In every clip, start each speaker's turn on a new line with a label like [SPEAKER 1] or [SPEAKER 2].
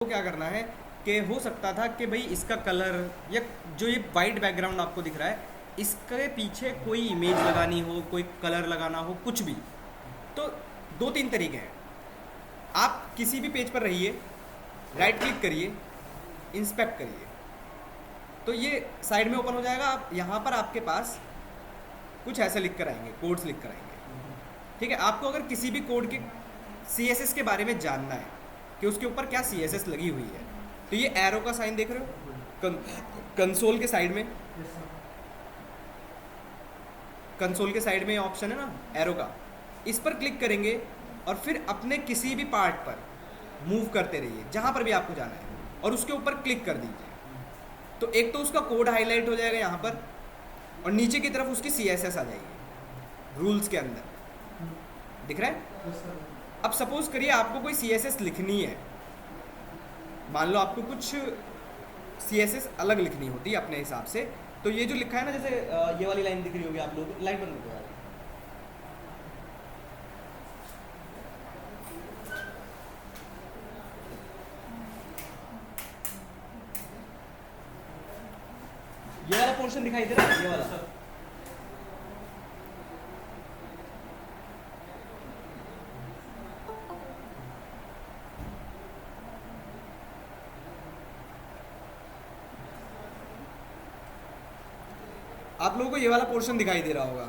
[SPEAKER 1] क्या करना है कि हो सकता था कि भाई इसका कलर या जो ये वाइट बैकग्राउंड आपको दिख रहा है इसके पीछे कोई इमेज लगानी हो, कोई कलर लगाना हो, कुछ भी। तो दो तीन तरीके हैं। आप किसी भी पेज पर रहिए, राइट क्लिक करिए, इंस्पेक्ट करिए, तो ये साइड में ओपन हो जाएगा। आप यहाँ पर आपके पास कुछ ऐसे लिख कर आएंगे, कोड्स लिख कर आएंगे। ठीक है, आपको अगर किसी भी कोड के CSS के बारे में जानना है कि उसके ऊपर क्या CSS लगी हुई है, तो ये एरो का साइन देख रहे हो कंसोल के साइड में, कंसोल के साइड में ऑप्शन है ना एरो का, इस पर क्लिक करेंगे और फिर अपने किसी भी पार्ट पर मूव करते रहिए जहाँ पर भी आपको जाना है और उसके ऊपर क्लिक कर दीजिए। तो एक तो उसका कोड हाईलाइट हो जाएगा यहाँ पर और नीचे की तरफ उसकी CSS आ जाएगी रूल्स के अंदर, दिख रहा है। अब सपोज करिए आपको कोई CSS लिखनी है, मान लो आपको कुछ CSS अलग लिखनी होती है अपने हिसाब से, तो ये जो लिखा है ना, जैसे ये वाली लाइन दिख रही होगी आप लोग, लाइन बंद कर दो। ये वाला पोर्शन दिखाई दे रहा है, ये वाला आप लोगों को ये वाला पोर्शन दिखाई दे रहा होगा,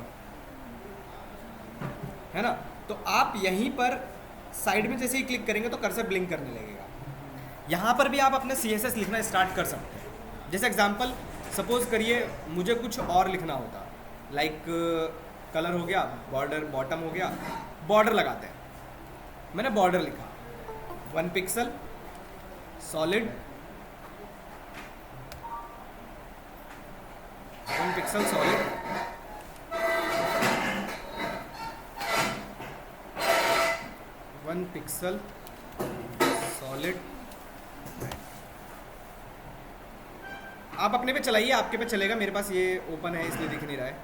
[SPEAKER 1] है ना। तो आप यहीं पर साइड में जैसे ही क्लिक करेंगे तो कर्सर ब्लिंक करने लगेगा। यहाँ पर भी आप अपने CSS लिखना स्टार्ट कर सकते हैं। जैसे एग्जांपल सपोज करिए मुझे कुछ और लिखना होता, लाइक कलर हो गया, बॉर्डर बॉटम हो गया, बॉर्डर लगाते हैं। मैंने बॉर्डर लिखा 1 pixel solid, 1 pixel solid, 1 pixel solid. आप अपने पे चलाइए, आपके पे चलेगा, मेरे पास ये ओपन है इसलिए दिख नहीं रहा है।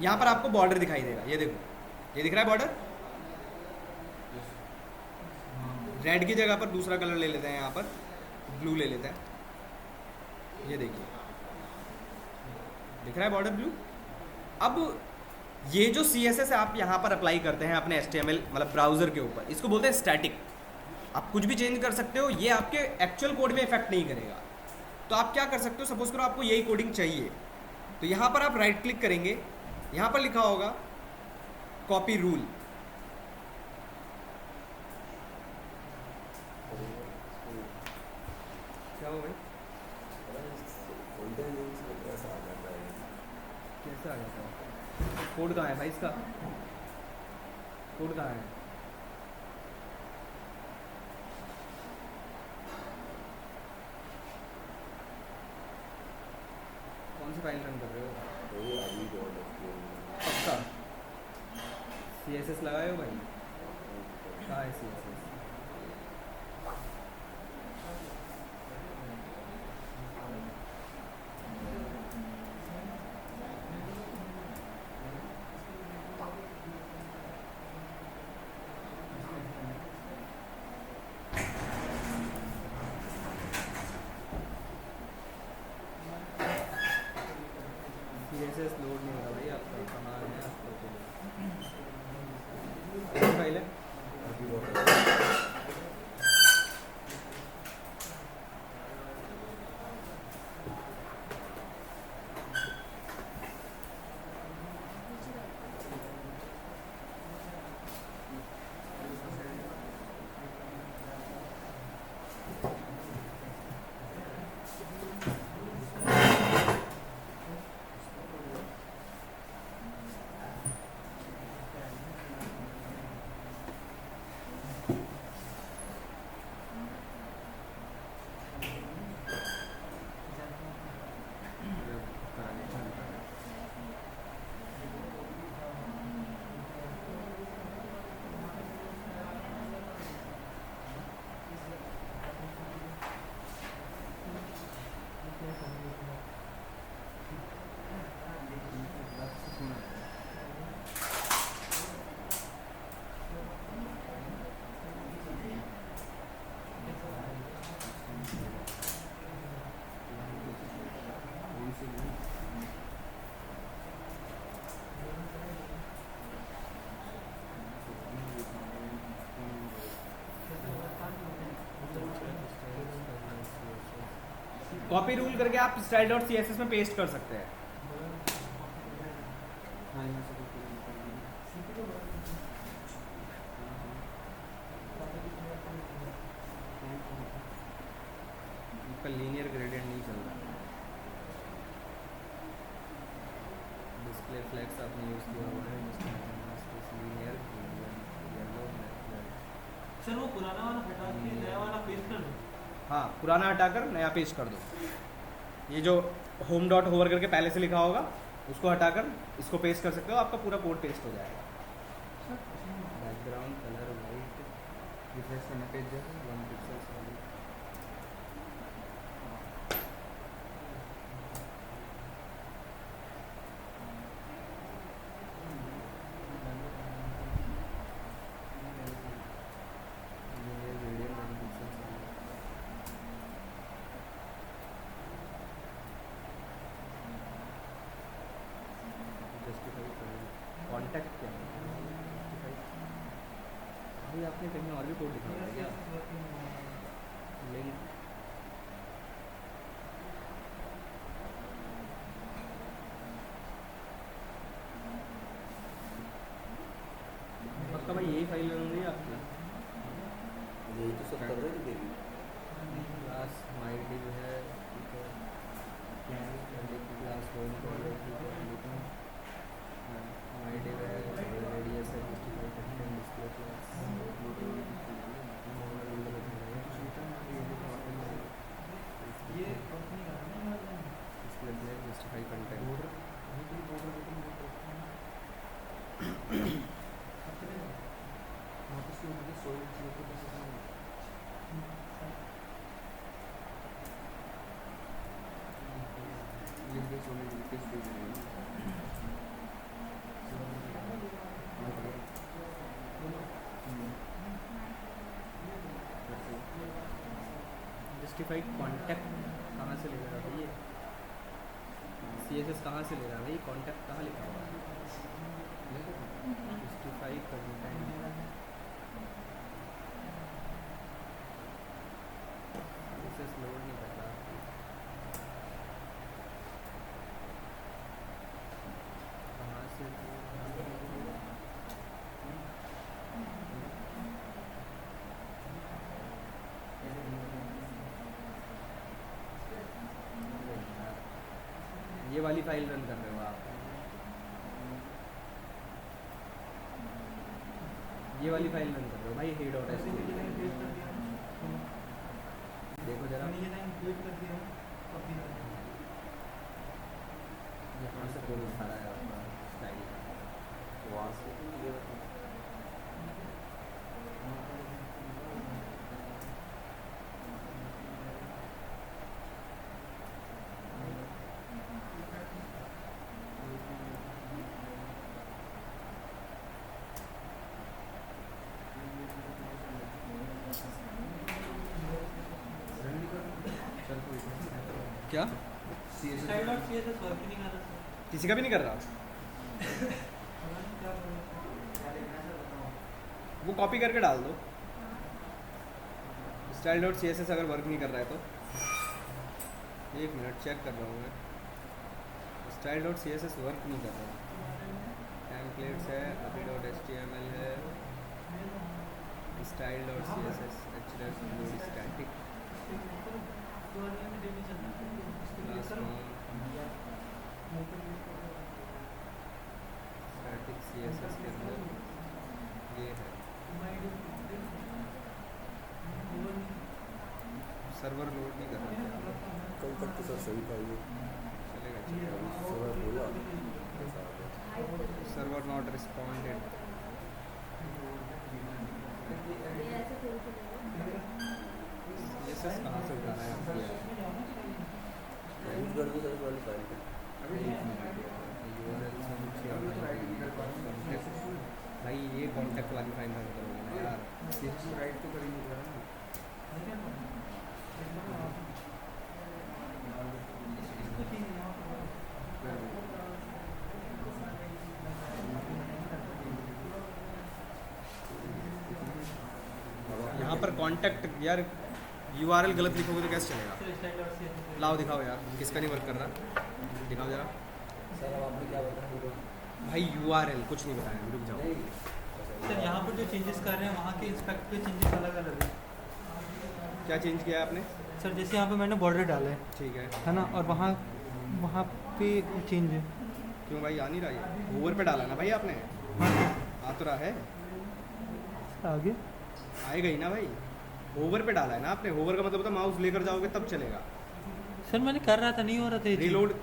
[SPEAKER 1] यहाँ पर आपको बॉर्डर दिखाई देगा, ये देखो, ये दिख रहा है बॉर्डर। रेड की जगह पर दूसरा कलर ले लेते हैं, यहाँ पर ब्लू ले लेते हैं, ये देखिए दिख रहा है बॉर्डर ब्लू। अब ये जो CSS आप यहाँ पर अप्लाई करते हैं अपने HTML मतलब ब्राउज़र के ऊपर, इसको बोलते हैं स्टैटिक। आप कुछ भी चेंज कर सकते हो, ये आपके एक्चुअल कोड में इफेक्ट नहीं करेगा। तो आप क्या कर सकते हो, सपोज करो आपको यही कोडिंग चाहिए, तो यहाँ पर आप राइट क्लिक करेंगे, यहाँ पर लिखा होगा कॉपी रूल, क्या हो भाई, कैसे आ जाता है, कोड कहाँ है भाई इसका, कोड कहाँ है। कौन सी फाइल रन कर रहे हो, पक्का CSS लगाए हो भाई, कहाँ है CSS। CSS लोड नहीं हो रहा भाई आपका, कहाँ है आपका फाइल है। कॉपी रूल करके आप style dot C S S में पेस्ट कर सकते हैं। इसका लीनियर ग्रेडियंट नहीं चल रहा। डिस्प्ले फ्लैग्स आपने यूज़ किया हुआ है, लीनियर येलो ब्लैक।
[SPEAKER 2] सर वो पुराना वाला हटा के नया वाला पेस्ट कर दो।
[SPEAKER 1] हाँ, पुराना हटाकर नया पेस्ट कर दो। ये जो होम डॉट होवर करके पहले से लिखा होगा उसको हटाकर इसको पेस्ट कर सकते हो, आपका पूरा कोड पेस्ट हो जाएगा। बैकग्राउंड कलर वाइट, रिफ्रेश करना पेज जो 1 पिक्सल सॉलिड। कॉन्टैक्ट क्या है भाई? आपने कहीं और भी कोड लिखा हुआ है क्या? लिंक पक्का भाई यही फाइल होंगी आपकी?
[SPEAKER 3] यही तो सब कर रहे थे।
[SPEAKER 1] क्लास माई डिव है, ठीक है, क्लास होम कर लो, ठीक है, माई डिव है, रेडियस है, जस्टिफाई कंटेंट, डिस्प्ले क्लास,
[SPEAKER 2] ये कंपनी का है ना,
[SPEAKER 1] display class, justify content. Justified contact कहाँ से ले रहा है भाई? ये सी एस एस कहाँ से ले रहा है भाई? कॉन्टैक्ट कहाँ लिखा हुआ है? Justified content C S S load नहीं कर रहा। कहाँ से ये वाली फाइल रन कर रहे हो आप? ये वाली फाइल रन कर रहे हो भाई? हे डॉट एस देखो जरा, यहाँ से कोड उठा रहा है आपका स्टाइल का।
[SPEAKER 3] वहाँ से
[SPEAKER 1] क्या
[SPEAKER 2] स्टाइल डॉट सीएसएस वर्क ही नहीं कर रहा सर।
[SPEAKER 1] किसी का भी नहीं कर रहा? वो कॉपी करके डाल दो। Style dot C S S अगर वर्क नहीं कर रहा है तो 1 मिनट चेक कर रहा हूँ मैं। Style dot C S S work नहीं कर रहा। टेम्पलेट्स है, अभी dot H T M L है, style dot C S S, H load static, static C S S के अंदर ये है। सर्वर लोड नहीं कर रहा।
[SPEAKER 3] कल तक तो सर सही था ये,
[SPEAKER 1] चलेगा
[SPEAKER 3] सर्वर बोला
[SPEAKER 1] सर्वर नॉट रिस्पॉन्डेड। ये सब कहाँ से उठा रहा है आप?
[SPEAKER 3] यूज कर दो सर वाली फाइल को।
[SPEAKER 1] भाई ये कॉन्टैक्ट वाली फाइल रन करोगे ना यार?
[SPEAKER 4] राइट तो करेंगे
[SPEAKER 1] यहाँ पर कॉन्टैक्ट यार URL गलत लिखोगे तो कैसे चलेगा?
[SPEAKER 2] सर style.css
[SPEAKER 1] लाओ दिखाओ यार, किसका नहीं वर्क कर रहा, दिखाओ जरा।
[SPEAKER 3] सर अब आपने क्या बताया?
[SPEAKER 1] भाई URL कुछ नहीं बताया, रुक जाओ।
[SPEAKER 3] नहीं
[SPEAKER 2] सर यहाँ पर जो चेंजेस कर रहे हैं वहाँ के इंस्पेक्ट पे चेंजेस अलग अलग है।
[SPEAKER 1] क्या चेंज किया है आपने?
[SPEAKER 2] सर जैसे यहाँ पे मैंने बॉर्डर डाला
[SPEAKER 1] ठीक है,
[SPEAKER 2] है ना, और वहाँ वहाँ पे चेंज है।
[SPEAKER 1] क्यों भाई आ नहीं रहा ये? होवर पे डाला ना भाई आपने?
[SPEAKER 2] हाँ
[SPEAKER 1] आ तो रहा है,
[SPEAKER 2] सर आगे
[SPEAKER 1] आएगा ही ना भाई। होवर पे डाला है ना आपने, होवर का मतलब होता है माउस लेकर जाओगे तब चलेगा।
[SPEAKER 2] सर मैंने कर रहा था, नहीं हो रहा था ये चीज़।
[SPEAKER 1] रीलोड,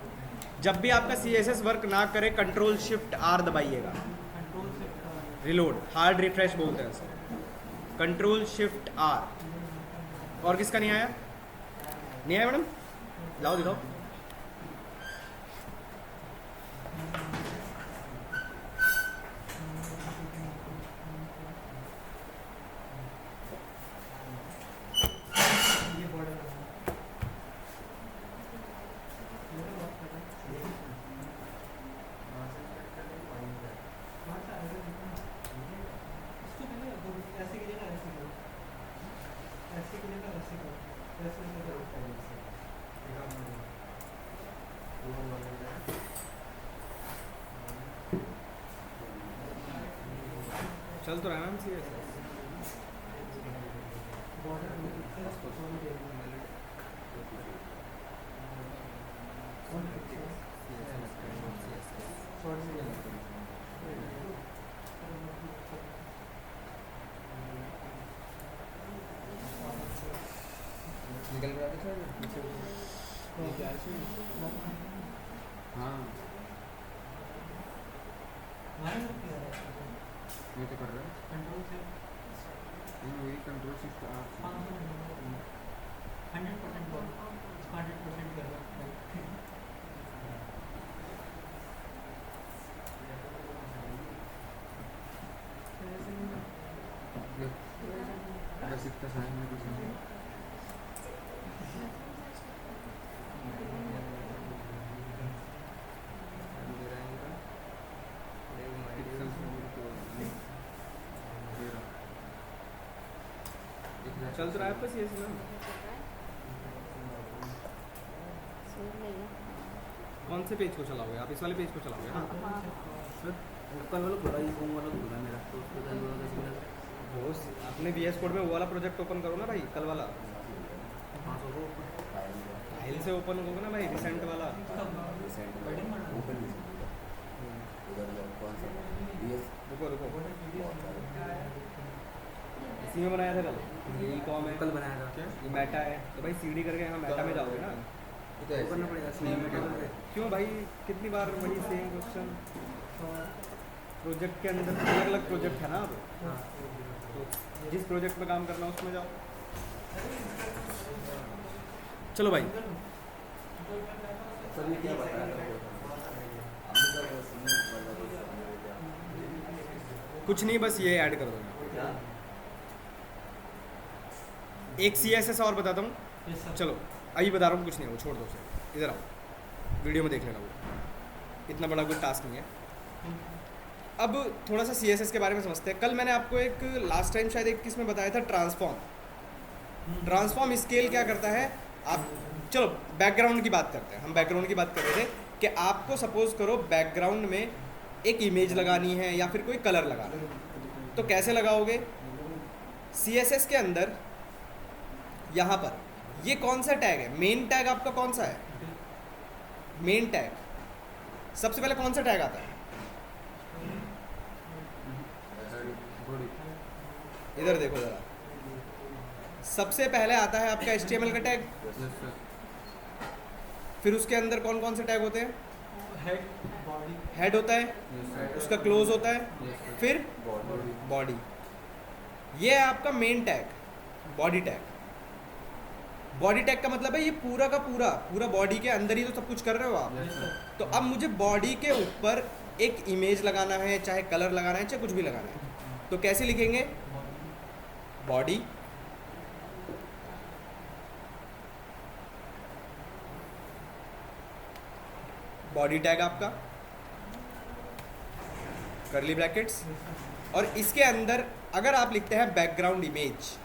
[SPEAKER 1] जब भी आपका CSS वर्क ना करे कंट्रोल शिफ्ट R दबाइएगा।
[SPEAKER 2] कंट्रोल से
[SPEAKER 1] रिलोड, हार्ड रिफ्रेश बोलते हैं उसे, कंट्रोल शिफ्ट R। और किसका नहीं आया? नहीं आया मैडम? लाओ दिखाओ।
[SPEAKER 2] ये बॉर्डर इसको पहले ऐसे गिरेगा, ऐसे करो, ऐसे गिरेगा, ऐसे करो, ऐसे करो।
[SPEAKER 1] चल तो रहा है मैम CSS। निकल रहा था पीछे। हाँ ये तो कर रहा है,
[SPEAKER 2] कंट्रोल से
[SPEAKER 1] वही कंट्रोल शिफ्ट R।
[SPEAKER 2] 100% बॉल, 100% कर रहा है।
[SPEAKER 1] बस इतना साइन में कुछ नहीं। चल तो रहा है आपका CSS ना? कौन से पेज को चलाओगे आप? इस वाले पेज को चलाओगे ना?
[SPEAKER 3] सर ऊपर वाला खुला ही फोन वाला खुला मेरा, तो उसको जाने वाला कैसे मिला?
[SPEAKER 1] वो अपने VS कोड में वो वाला प्रोजेक्ट ओपन करो ना भाई, कल वाला।
[SPEAKER 3] हाँ तो वो
[SPEAKER 1] फाइल से ओपन होगा ना भाई, रिसेंट वाला।
[SPEAKER 3] ओपन उधर जाओ, कौन सा BS
[SPEAKER 1] रुको रुको, इसी में बनाया था कल। ई कॉम है,
[SPEAKER 3] कल बनाया था क्या?
[SPEAKER 1] ये मेटा है, तो भाई CD करके यहाँ मेटा में जाओगे ना।
[SPEAKER 3] तो ऐसे करना पड़ेगा स्नेह में।
[SPEAKER 1] क्यों भाई, कितनी बार वही सेम क्वेश्चन। प्रोजेक्ट के अंदर अलग अलग प्रोजेक्ट है ना अब, तो जिस प्रोजेक्ट में काम करना है उसमें जाओ। चलो भाई,
[SPEAKER 3] सर ये क्या बताया
[SPEAKER 1] कुछ नहीं, बस ये ऐड कर दूँगा।
[SPEAKER 3] क्या?
[SPEAKER 1] एक CSS और बताता हूँ,
[SPEAKER 2] Yes, sir.
[SPEAKER 1] चलो अभी बता रहा हूँ, कुछ नहीं है वो, छोड़ दो उसे, इधर आओ, वीडियो में देख लेना, वो इतना बड़ा कोई टास्क नहीं है। अब थोड़ा सा CSS के बारे में समझते हैं। कल मैंने आपको एक लास्ट टाइम शायद एक किसमें बताया था, ट्रांसफॉर्म। ट्रांसफॉर्म स्केल क्या करता है, आप चलो बैकग्राउंड की बात करते हैं। हम बैकग्राउंड की बात कर रहे थे कि आपको सपोज करो बैकग्राउंड में एक इमेज लगानी है या फिर कोई कलर लगाना है, तो कैसे लगाओगे? CSS के अंदर यहाँ पर ये कौन सा टैग है, मेन टैग आपका कौन सा है? मेन टैग, सबसे पहले कौन सा टैग आता है? इधर देखो ज़रा, सबसे पहले आता है आपका HTML का टैग, फिर उसके अंदर कौन कौन से टैग होते हैं?
[SPEAKER 2] हेड, बॉडी,
[SPEAKER 1] हेड होता है, उसका क्लोज होता है, फिर बॉडी। ये है आपका main tag, body tag. Body tag का मतलब है ये पूरा का पूरा बॉडी के अंदर ही तो सब कुछ कर रहे हो आप।
[SPEAKER 2] Yes, sir.
[SPEAKER 1] तो अब मुझे बॉडी के ऊपर एक इमेज लगाना है, चाहे कलर लगाना है, चाहे कुछ भी लगाना है, तो कैसे लिखेंगे? बॉडी बॉडी टैग आपका कर्ली ब्रैकेट्स, और इसके अंदर अगर आप लिखते हैं बैकग्राउंड इमेज,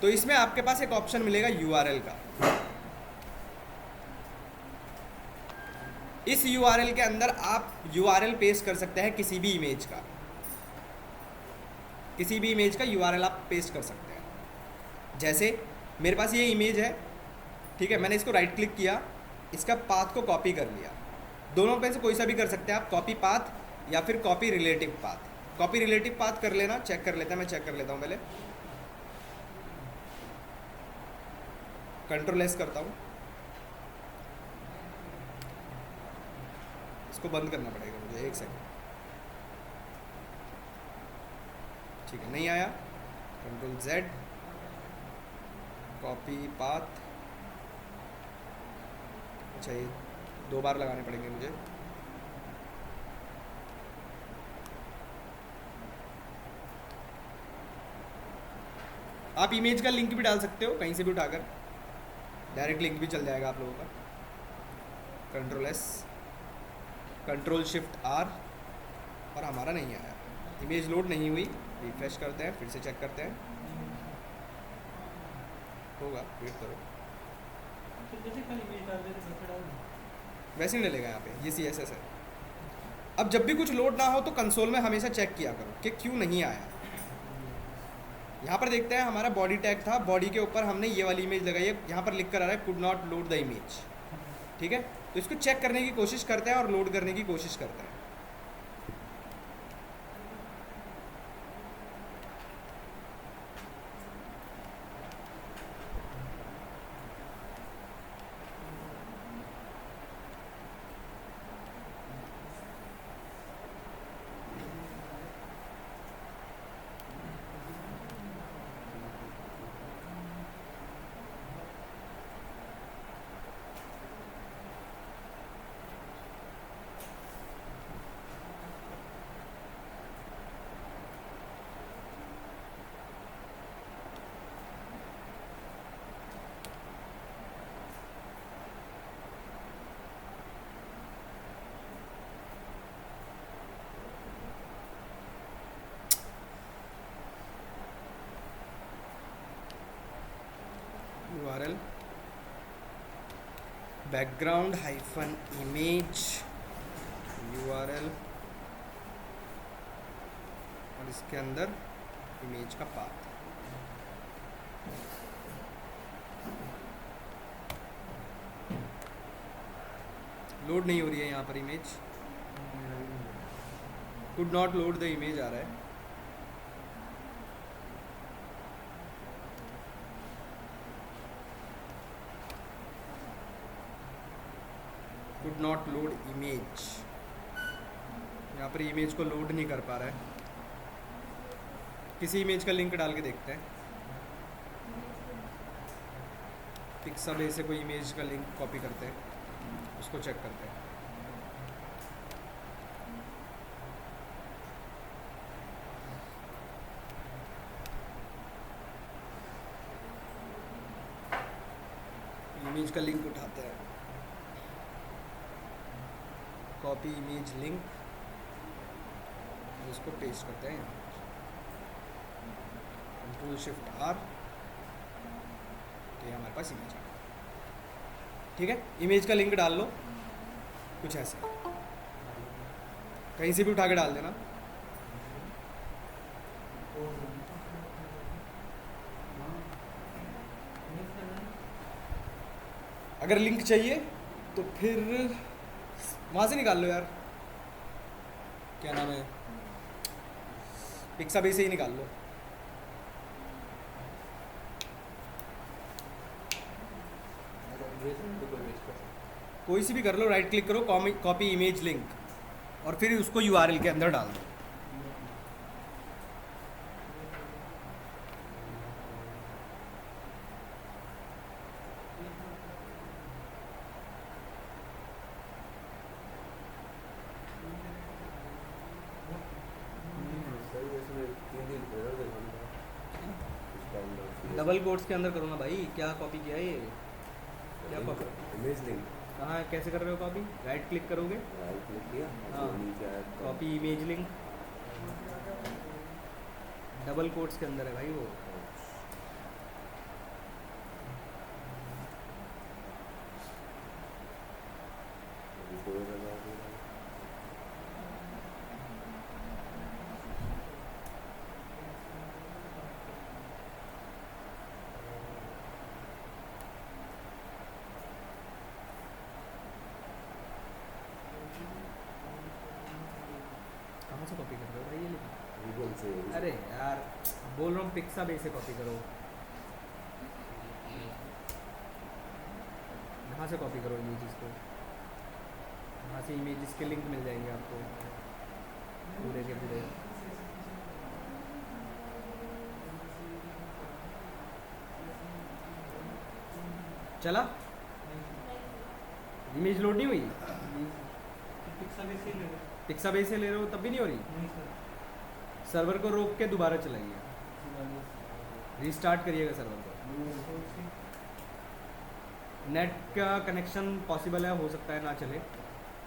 [SPEAKER 1] तो इसमें आपके पास एक ऑप्शन मिलेगा URL का। इस URL के अंदर आप URL पेस्ट कर सकते हैं किसी भी इमेज का, किसी भी इमेज का URL आप पेस्ट कर सकते हैं। जैसे मेरे पास ये इमेज है, ठीक है, मैंने इसको राइट क्लिक किया, इसका पाथ को कॉपी कर लिया। दोनों में से कोई सा भी कर सकते हैं आप, कॉपी पाथ या फिर copy relative path. Copy relative path कर लेना, चेक कर लेते हैं, मैं चेक कर लेता हूँ पहले। Ctrl+S करता हूँ, इसको बंद करना पड़ेगा मुझे, एक सेकंड। ठीक है, नहीं आया। Ctrl+Z, copy path. अच्छा, ये 2 बार लगाने पड़ेंगे मुझे। आप इमेज का लिंक भी डाल सकते हो कहीं से भी उठाकर, डायरेक्ट लिंक भी चल जाएगा आप लोगों का। Ctrl+S, Ctrl+Shift+R, और हमारा नहीं आया, इमेज लोड नहीं हुई। रिफ्रेश करते हैं, फिर से चेक करते हैं, होगा, वेट करो।
[SPEAKER 2] तो जैसे कल इमेज डाल देते वैसे डाल दो।
[SPEAKER 1] वैसे ही डलेगा यहाँ पे, ये CSS है। अब जब भी कुछ लोड ना हो तो कंसोल में हमेशा चेक किया करो कि क्यों नहीं आया। यहाँ पर देखते हैं, हमारा बॉडी टैग था, बॉडी के ऊपर हमने ये वाली इमेज लगाई है, यहाँ पर लिख कर आ रहा है could not load the image. ठीक है, तो इसको चेक करने की कोशिश करते हैं और लोड करने की कोशिश करते हैं। URL background hyphen image URL, और इसके अंदर इमेज का पाथ। लोड नहीं हो रही है यहाँ पर image, could not load the image आ रहा है। कुड नॉट लोड इमेज, यहाँ पर इमेज को लोड नहीं कर पा रहा है। किसी इमेज का लिंक डाल के देखते हैं। पिक्साबे से कोई इमेज का लिंक कॉपी करते हैं, उसको चेक करते हैं। इमेज का लिंक उठाते हैं, कॉपी इमेज लिंक, इसको पेस्ट करते हैं। Ctrl+Shift+R, तो ये हमारे पास इमेज है। ठीक है, इमेज का लिंक डाल लो, कुछ ऐसा कहीं से भी उठा के डाल देना। अगर लिंक चाहिए तो फिर वहाँ से निकाल लो यार, क्या नाम है, पिक्साबे से ही निकाल लो। कोई सी भी कर लो, राइट क्लिक करो, कॉपी इमेज लिंक, और फिर उसको URL के अंदर डाल दो। डबल कोट्स के अंदर करो ना भाई, क्या कॉपी किया है ये, क्या कॉपी,
[SPEAKER 3] इमेज लिंक
[SPEAKER 1] कहाँ कैसे कर रहे हो कॉपी? राइट क्लिक करोगे,
[SPEAKER 3] राइट क्लिक किया,
[SPEAKER 1] हाँ,
[SPEAKER 3] नीचे आया
[SPEAKER 1] copy image link, double quotes के अंदर है भाई वो। करो भाई, ये लिखो।
[SPEAKER 3] गूगल से
[SPEAKER 1] अरे यार बोल रहा हूँ पिक्साबे से कॉपी करो, यहाँ से कॉपी करो इमेजेस को, यहाँ से इमेजेस के लिंक मिल जाएंगे आपको पूरे के पूरे। चला, इमेज लोड नहीं हुई,
[SPEAKER 2] पिक्साबे से ले लो।
[SPEAKER 1] पिक्साबे से ले रहे हो तब भी नहीं हो रही।
[SPEAKER 2] नहीं सर,
[SPEAKER 1] सर्वर को रोक के दोबारा चलाइए, रीस्टार्ट करिएगा सर्वर को। नेट का कनेक्शन पॉसिबल है, हो सकता है ना चले,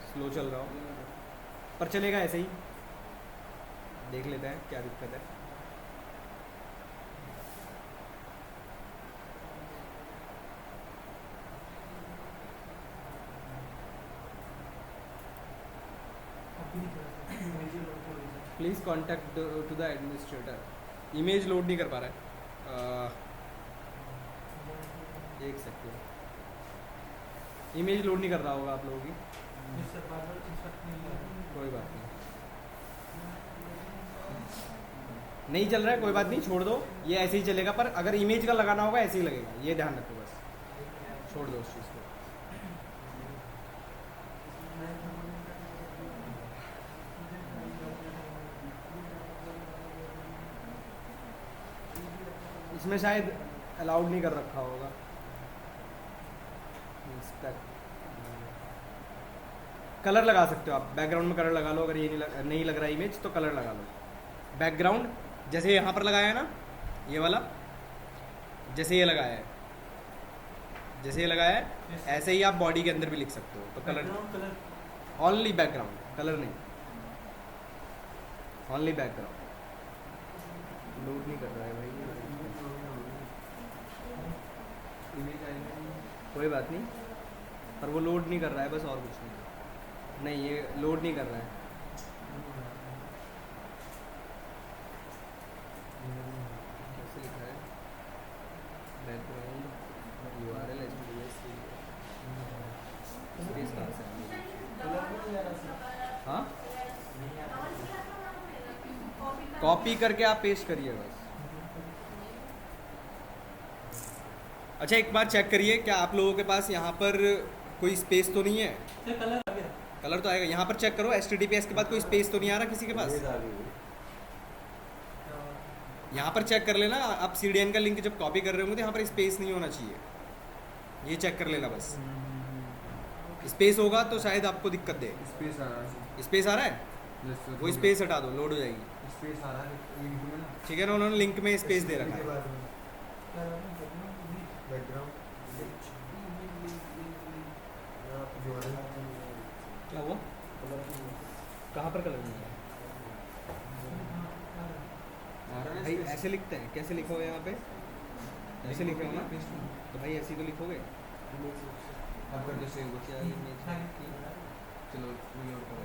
[SPEAKER 1] स्लो चल रहा हो, पर चलेगा ऐसे ही, देख लेते हैं क्या दिक्कत है।
[SPEAKER 2] अभी नहीं कर सकते, इमेज लोड कर लीजिए।
[SPEAKER 1] Please contact to the administrator. Image load नहीं कर पा रहा है, एक सेकेंड, इमेज लोड नहीं कर रहा होगा आप लोगों की,
[SPEAKER 2] नहीं सर, बार-बार इंस्ट्रक्ट नहीं किया।
[SPEAKER 1] कोई बात नहीं, नहीं चल रहा है कोई बात नहीं, छोड़ दो, ये ऐसे ही चलेगा, पर अगर इमेज का लगाना होगा ऐसे ही लगेगा, ये ध्यान रखो बस, छोड़ दो उस चीज़ को। इसमें शायद अलाउड नहीं कर रखा होगा, कलर लगा सकते हो आप, बैकग्राउंड में कलर लगा लो, अगर ये नहीं लग रहा इमेज तो कलर लगा लो। बैकग्राउंड जैसे यहाँ पर लगाया है ना, ये वाला जैसे ये लगाया है, जैसे ये लगाया है, ऐसे ही आप बॉडी के अंदर भी लिख सकते हो, तो colour
[SPEAKER 2] colour
[SPEAKER 1] only background, colour नहीं, ओनली बैकग्राउंड। लोड नहीं कर रहा है भाई, कोई बात नहीं, पर वो लोड नहीं कर रहा है बस, और कुछ नहीं, ये लोड नहीं कर रहा है। कैसे लिखा है, बैकग्राउंड URL HTTPS स्पेस कहाँ से आएगी? हाँ, कॉपी करके आप पेस्ट करिए बस। अच्छा एक बार चेक करिए, क्या आप लोगों के पास यहाँ पर कोई स्पेस तो नहीं है?
[SPEAKER 2] सर कलर आ गया।
[SPEAKER 1] कलर तो आएगा, यहाँ पर चेक करो, HTTPS के बाद कोई स्पेस तो नहीं आ रहा किसी के पास? यहाँ पर चेक कर लेना, आप CDN का लिंक जब कॉपी कर रहे होंगे तो यहाँ पर स्पेस नहीं होना चाहिए, ये चेक कर लेना बस। स्पेस होगा तो शायद आपको दिक्कत दे।
[SPEAKER 3] स्पेस आ रहा है,
[SPEAKER 1] स्पेस आ रहा है, वो स्पेस हटा दो, लोड हो जाएगी।
[SPEAKER 3] स्पेस आ रहा है लिंक में ना,
[SPEAKER 1] ठीक है ना, उन्होंने लिंक में स्पेस दे रखा है। क्या हुआ, कहाँ पर कलर नहीं है? भाई ऐसे लिखते हैं, कैसे लिखोगे यहाँ पे? ऐसे लिखे हो ना, तो भाई ऐसे ही तो लिखोगे।
[SPEAKER 3] अब कर जैसे
[SPEAKER 1] क्या image की?
[SPEAKER 3] चलो reload करो।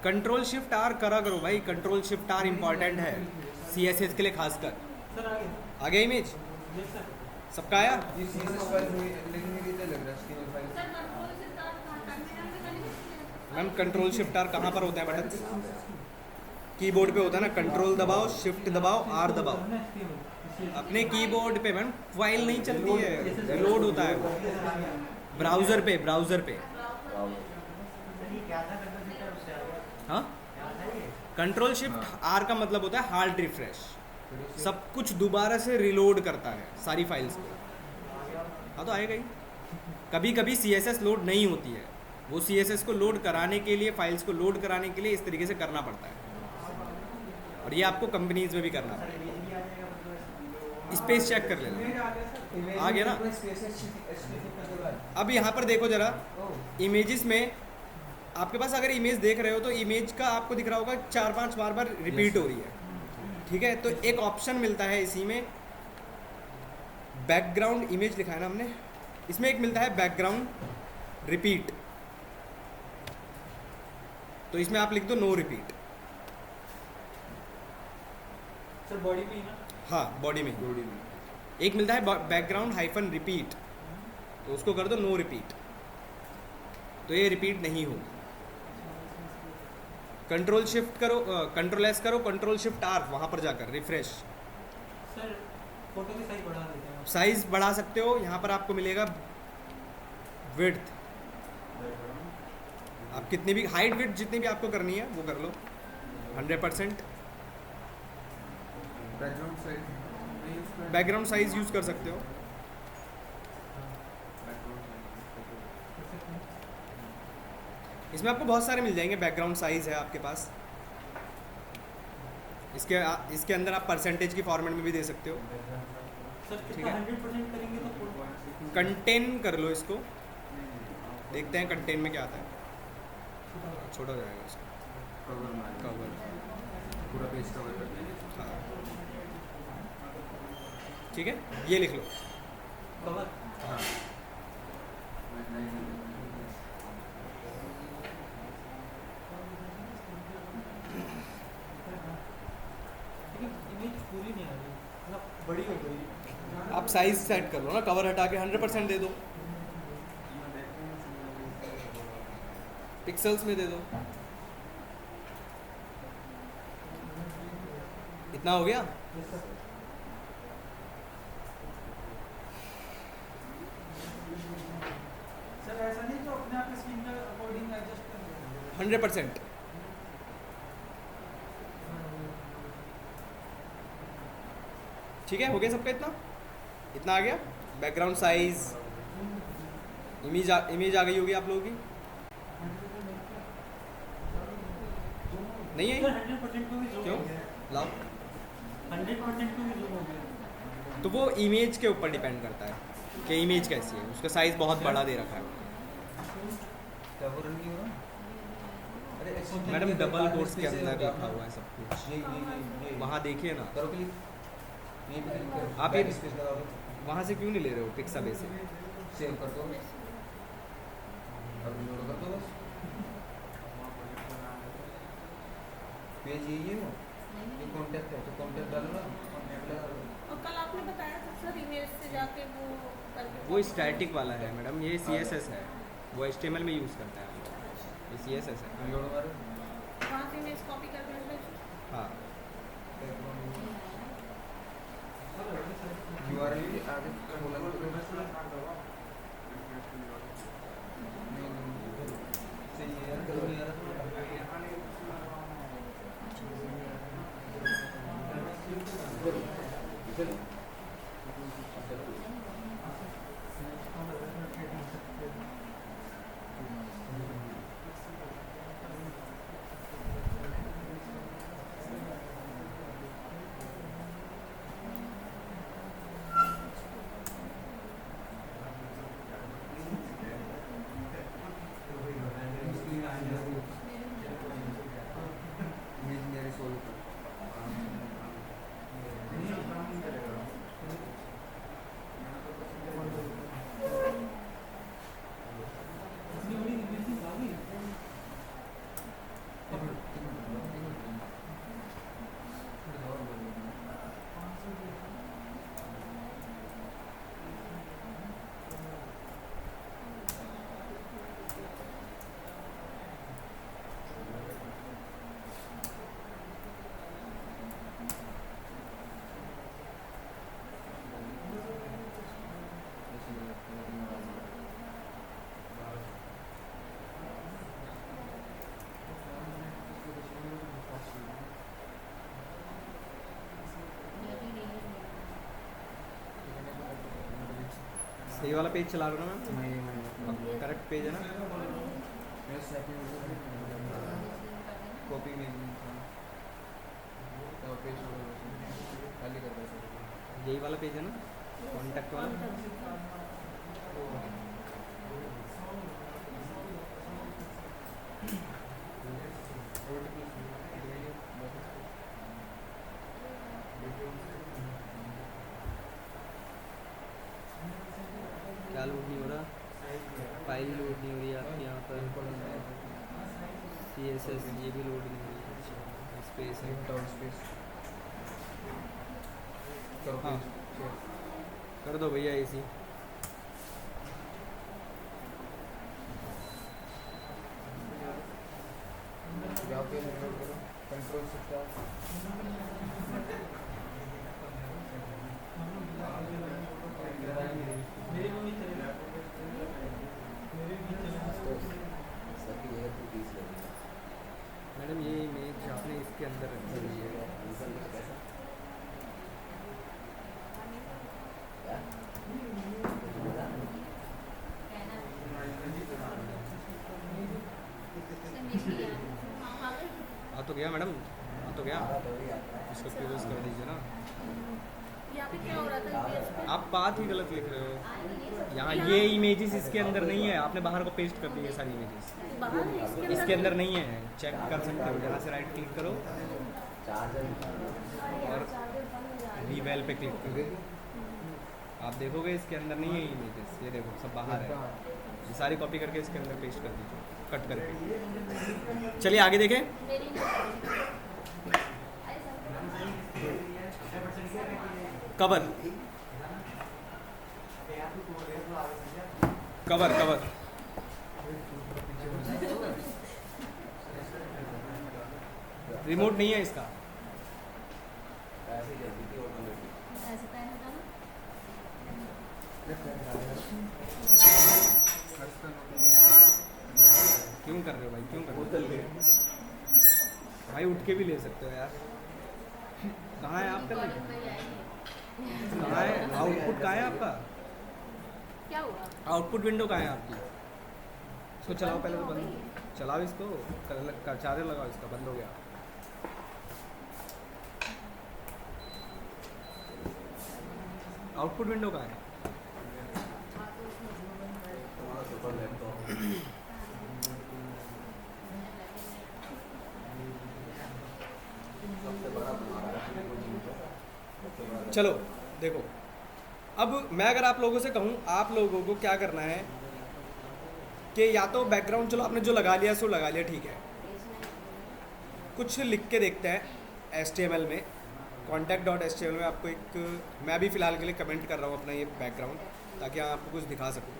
[SPEAKER 1] कंट्रोल शिफ्ट आर करा करो भाई, कंट्रोल शिफ्ट आर इम्पॉर्टेंट है CSS के लिए खासकर।
[SPEAKER 2] सर आ गया।
[SPEAKER 1] आ गया इमेज
[SPEAKER 2] देख सर,
[SPEAKER 1] सबका आया?
[SPEAKER 3] ये CSS फाइल में लिखने के लिए लग रहा है, schema file.
[SPEAKER 1] Ma'am control shift R कहाँ पर होता है बटन? कीबोर्ड पे होता है ना, कंट्रोल दबाओ, शिफ्ट दबाओ, आर दबाओ। अपने कीबोर्ड पे मैम फाइल नहीं चलती है, लोड होता है वो ब्राउज़र पे, ब्राउज़र पे। हाँ, कंट्रोल शिफ्ट आर का मतलब होता है हार्ड रिफ्रेश, सब कुछ दोबारा से रिलोड करता है सारी फाइल्स को। हाँ तो आएगा ही। कभी कभी CSS लोड नहीं होती है, वो CSS को लोड कराने के लिए, फाइल्स को लोड कराने के लिए इस तरीके से करना पड़ता है, और ये आपको कंपनीज में भी करना पड़ता है। स्पेस चेक कर लेना, आ गया ना। अब यहाँ पर देखो जरा, इमेजेस में आपके पास अगर इमेज देख रहे हो तो इमेज का आपको दिख रहा होगा 4-5 बार रिपीट हो रही है, ठीक है? तो एक ऑप्शन मिलता है इसी में, बैकग्राउंड इमेज लिखा है ना हमने, इसमें एक मिलता है बैकग्राउंड रिपीट, तो इसमें आप लिख दो नो रिपीट।
[SPEAKER 2] सर बॉडी पे ही ना।
[SPEAKER 1] हाँ बॉडी में एक मिलता है बैकग्राउंड हाइफन रिपीट, तो उसको कर दो नो रिपीट, तो ये रिपीट नहीं होगी। कंट्रोल शिफ्ट करो, कंट्रोल एस करो, कंट्रोल शिफ्ट आर, वहाँ पर जाकर रिफ्रेश।
[SPEAKER 2] सर फोटो की साइज बढ़ा देते हैं।
[SPEAKER 1] साइज बढ़ा सकते हो, यहाँ पर आपको मिलेगा विड्थ, आप कितनी भी हाइट विड्थ जितनी भी आपको करनी है वो कर लो 100%।
[SPEAKER 3] Background side
[SPEAKER 1] background size use कर सकते हो। इसमें आपको बहुत सारे मिल जाएंगे, बैकग्राउंड साइज है आपके पास। इसके अंदर आप परसेंटेज की फॉर्मेट में भी दे सकते हो।
[SPEAKER 2] सर
[SPEAKER 1] ठीक
[SPEAKER 2] कितना
[SPEAKER 1] है।
[SPEAKER 2] 100% करेंगे तो फोटो
[SPEAKER 1] कंटेन कर लो इसको, देखते हैं कंटेन में क्या आता है। छोटा हो जाएगा इसको
[SPEAKER 3] कवर मार
[SPEAKER 1] कवर।
[SPEAKER 3] पूरा पेज कवर कर देंगे।
[SPEAKER 1] हाँ ठीक है, ये लिख लो।
[SPEAKER 2] कवर।
[SPEAKER 1] हाँ
[SPEAKER 2] लेकिन इमेज पूरी नहीं आ रही, मतलब बड़ी हो गई।
[SPEAKER 1] आप साइज सेट कर लो ना, कवर हटा के 100% दे दो, पिक्सल्स में दे दो। इतना हो गया।
[SPEAKER 2] सर ऐसा नहीं जो अपने आप स्क्रीन के अकॉर्डिंग एडजस्ट कर लें।
[SPEAKER 1] 100%। ठीक है, हो गया सबका इतना, इतना आ गया। बैकग्राउंड साइज, इमेज आ गई होगी आप लोगों की, नहीं
[SPEAKER 2] सर
[SPEAKER 1] है?
[SPEAKER 2] 100% को भी zoom
[SPEAKER 1] क्यों?
[SPEAKER 2] हो गया।
[SPEAKER 1] लाओ।
[SPEAKER 2] 100% को भी zoom हो गया।
[SPEAKER 1] तो वो इमेज के ऊपर डिपेंड करता है कि इमेज कैसी है, उसका साइज बहुत बड़ा दे रखा है।
[SPEAKER 3] क्या हो रहा है? अरे ऐसे
[SPEAKER 1] मैडम डबल कोट्स के
[SPEAKER 3] स्पेस
[SPEAKER 1] अंदर
[SPEAKER 3] है,
[SPEAKER 1] लिखा हुआ है सब कुछ,
[SPEAKER 3] ये
[SPEAKER 1] वहाँ देखिए ना।
[SPEAKER 3] करो क्लिक, ये पे क्लिक करो,
[SPEAKER 1] आप ये-
[SPEAKER 3] बैक स्पेस लगा दो,
[SPEAKER 1] वहाँ से क्यों नहीं ले रहे हो पिक्साबे से?
[SPEAKER 3] सेव कर दो, अब लोड कर दो बस। पेज यही है वो, ये कॉन्टैक्ट है तो कॉन्टैक्ट डालो ना, कॉन्टैक्ट लगा दो।
[SPEAKER 4] और कल आपने बताया था सर ईमेल से जाके वो करके
[SPEAKER 1] वो स्टैटिक वाला है मैडम, ये CSS है, वो HTML में यूज़ करता है हम लोग, ये CSS है।
[SPEAKER 3] लोड मारो,
[SPEAKER 4] वहाँ से इमेज कॉपी कर देंगे।
[SPEAKER 1] हाँ
[SPEAKER 3] URL भी आगे खोला तो सही है यार, करो यार। चलो मेरे सोल पर
[SPEAKER 2] इतनी बड़ी इमेज आ गई।
[SPEAKER 1] सही वाला पेज चला रहा हूँ ना
[SPEAKER 3] मैं
[SPEAKER 1] मैम, करेक्ट पेज है ना?
[SPEAKER 3] कॉपी में तो पेज खाली कर दो सर।
[SPEAKER 1] यही वाला पेज है ना, कॉन्टैक्ट वाला। क्या लोड नहीं हो रहा? फाइल लोड नहीं हो रही है आपके यहाँ पर। CSS ये भी लोड नहीं हो रही है। स्पेस है,
[SPEAKER 3] डाउन स्पेस करो
[SPEAKER 1] हाँ।
[SPEAKER 3] Page share.
[SPEAKER 1] कर दो भैया इसी।
[SPEAKER 3] पेज लोड करो, कंट्रोल शिफ्ट
[SPEAKER 2] मेरे को नहीं चलेगा, मेरे भी चलेगा।
[SPEAKER 3] सबकी जगह तो 30 लगेगा।
[SPEAKER 1] मैडम ये इमेज आपने इसके अंदर रखी हुई है।
[SPEAKER 3] कैसा?
[SPEAKER 1] आ तो गया मैडम, आ तो गया।
[SPEAKER 3] तो वही आता है।
[SPEAKER 1] इसको क्लोज कर दीजिए ना।
[SPEAKER 4] यहाँ पे क्या हो रहा था पेज पे?
[SPEAKER 1] आप बात ही गलत लिख रहे हो। यहाँ ये इमेजेस इसके अंदर नहीं है, आपने बाहर को पेस्ट कर दी है सारी इमेजेस।
[SPEAKER 4] बाहर है,
[SPEAKER 1] इसके अंदर नहीं है, चेक कर सकते हो। यहाँ से राइट क्लिक करो
[SPEAKER 3] चार्जर
[SPEAKER 1] और रीवेल पे क्लिक करो। आप देखोगे इसके अंदर नहीं है इमेजेस, ये देखो सब बाहर है। ये सारी कॉपी करके इसके अंदर पेस्ट कर दीजिए, कट करके। चलिए आगे देखें।
[SPEAKER 4] मेरी
[SPEAKER 1] कवर कवर कवर रिमोट नहीं है इसका।
[SPEAKER 3] ऐसे जल्दी थी ऑटोमेटिक।
[SPEAKER 4] ऐसे पहन होता ना।
[SPEAKER 1] क्यों कर रहे हो भाई, क्यों कर रहे हो भाई? उठ के भी ले सकते हो यार। कहाँ है आपका?
[SPEAKER 4] कॉलम पे ही आएंगे।
[SPEAKER 1] कहाँ है आउटपुट? कहाँ है आपका
[SPEAKER 4] क्या हुआ?
[SPEAKER 1] आउटपुट? विंडो कहाँ है आपकी? इसको चलाओ पहले तो। बंद चलाओ इसको, चार्जर लगाओ इसका। बंद हो गया। आउटपुट विंडो कहाँ है?
[SPEAKER 3] तुम्हारा सुपर लैपटॉप। सबसे बड़ा तुम्हारा है। सबसे बड़ा
[SPEAKER 1] चलो देखो, अब मैं अगर आप लोगों से कहूँ, आप लोगों को क्या करना है कि या तो बैकग्राउंड, चलो आपने जो लगा लिया सो लगा लिया, ठीक है। कुछ लिख के देखते हैं HTML में, contact.html में। आपको एक, मैं भी फ़िलहाल के लिए कमेंट कर रहा हूँ अपना ये बैकग्राउंड, ताकि आपको कुछ दिखा सकूँ।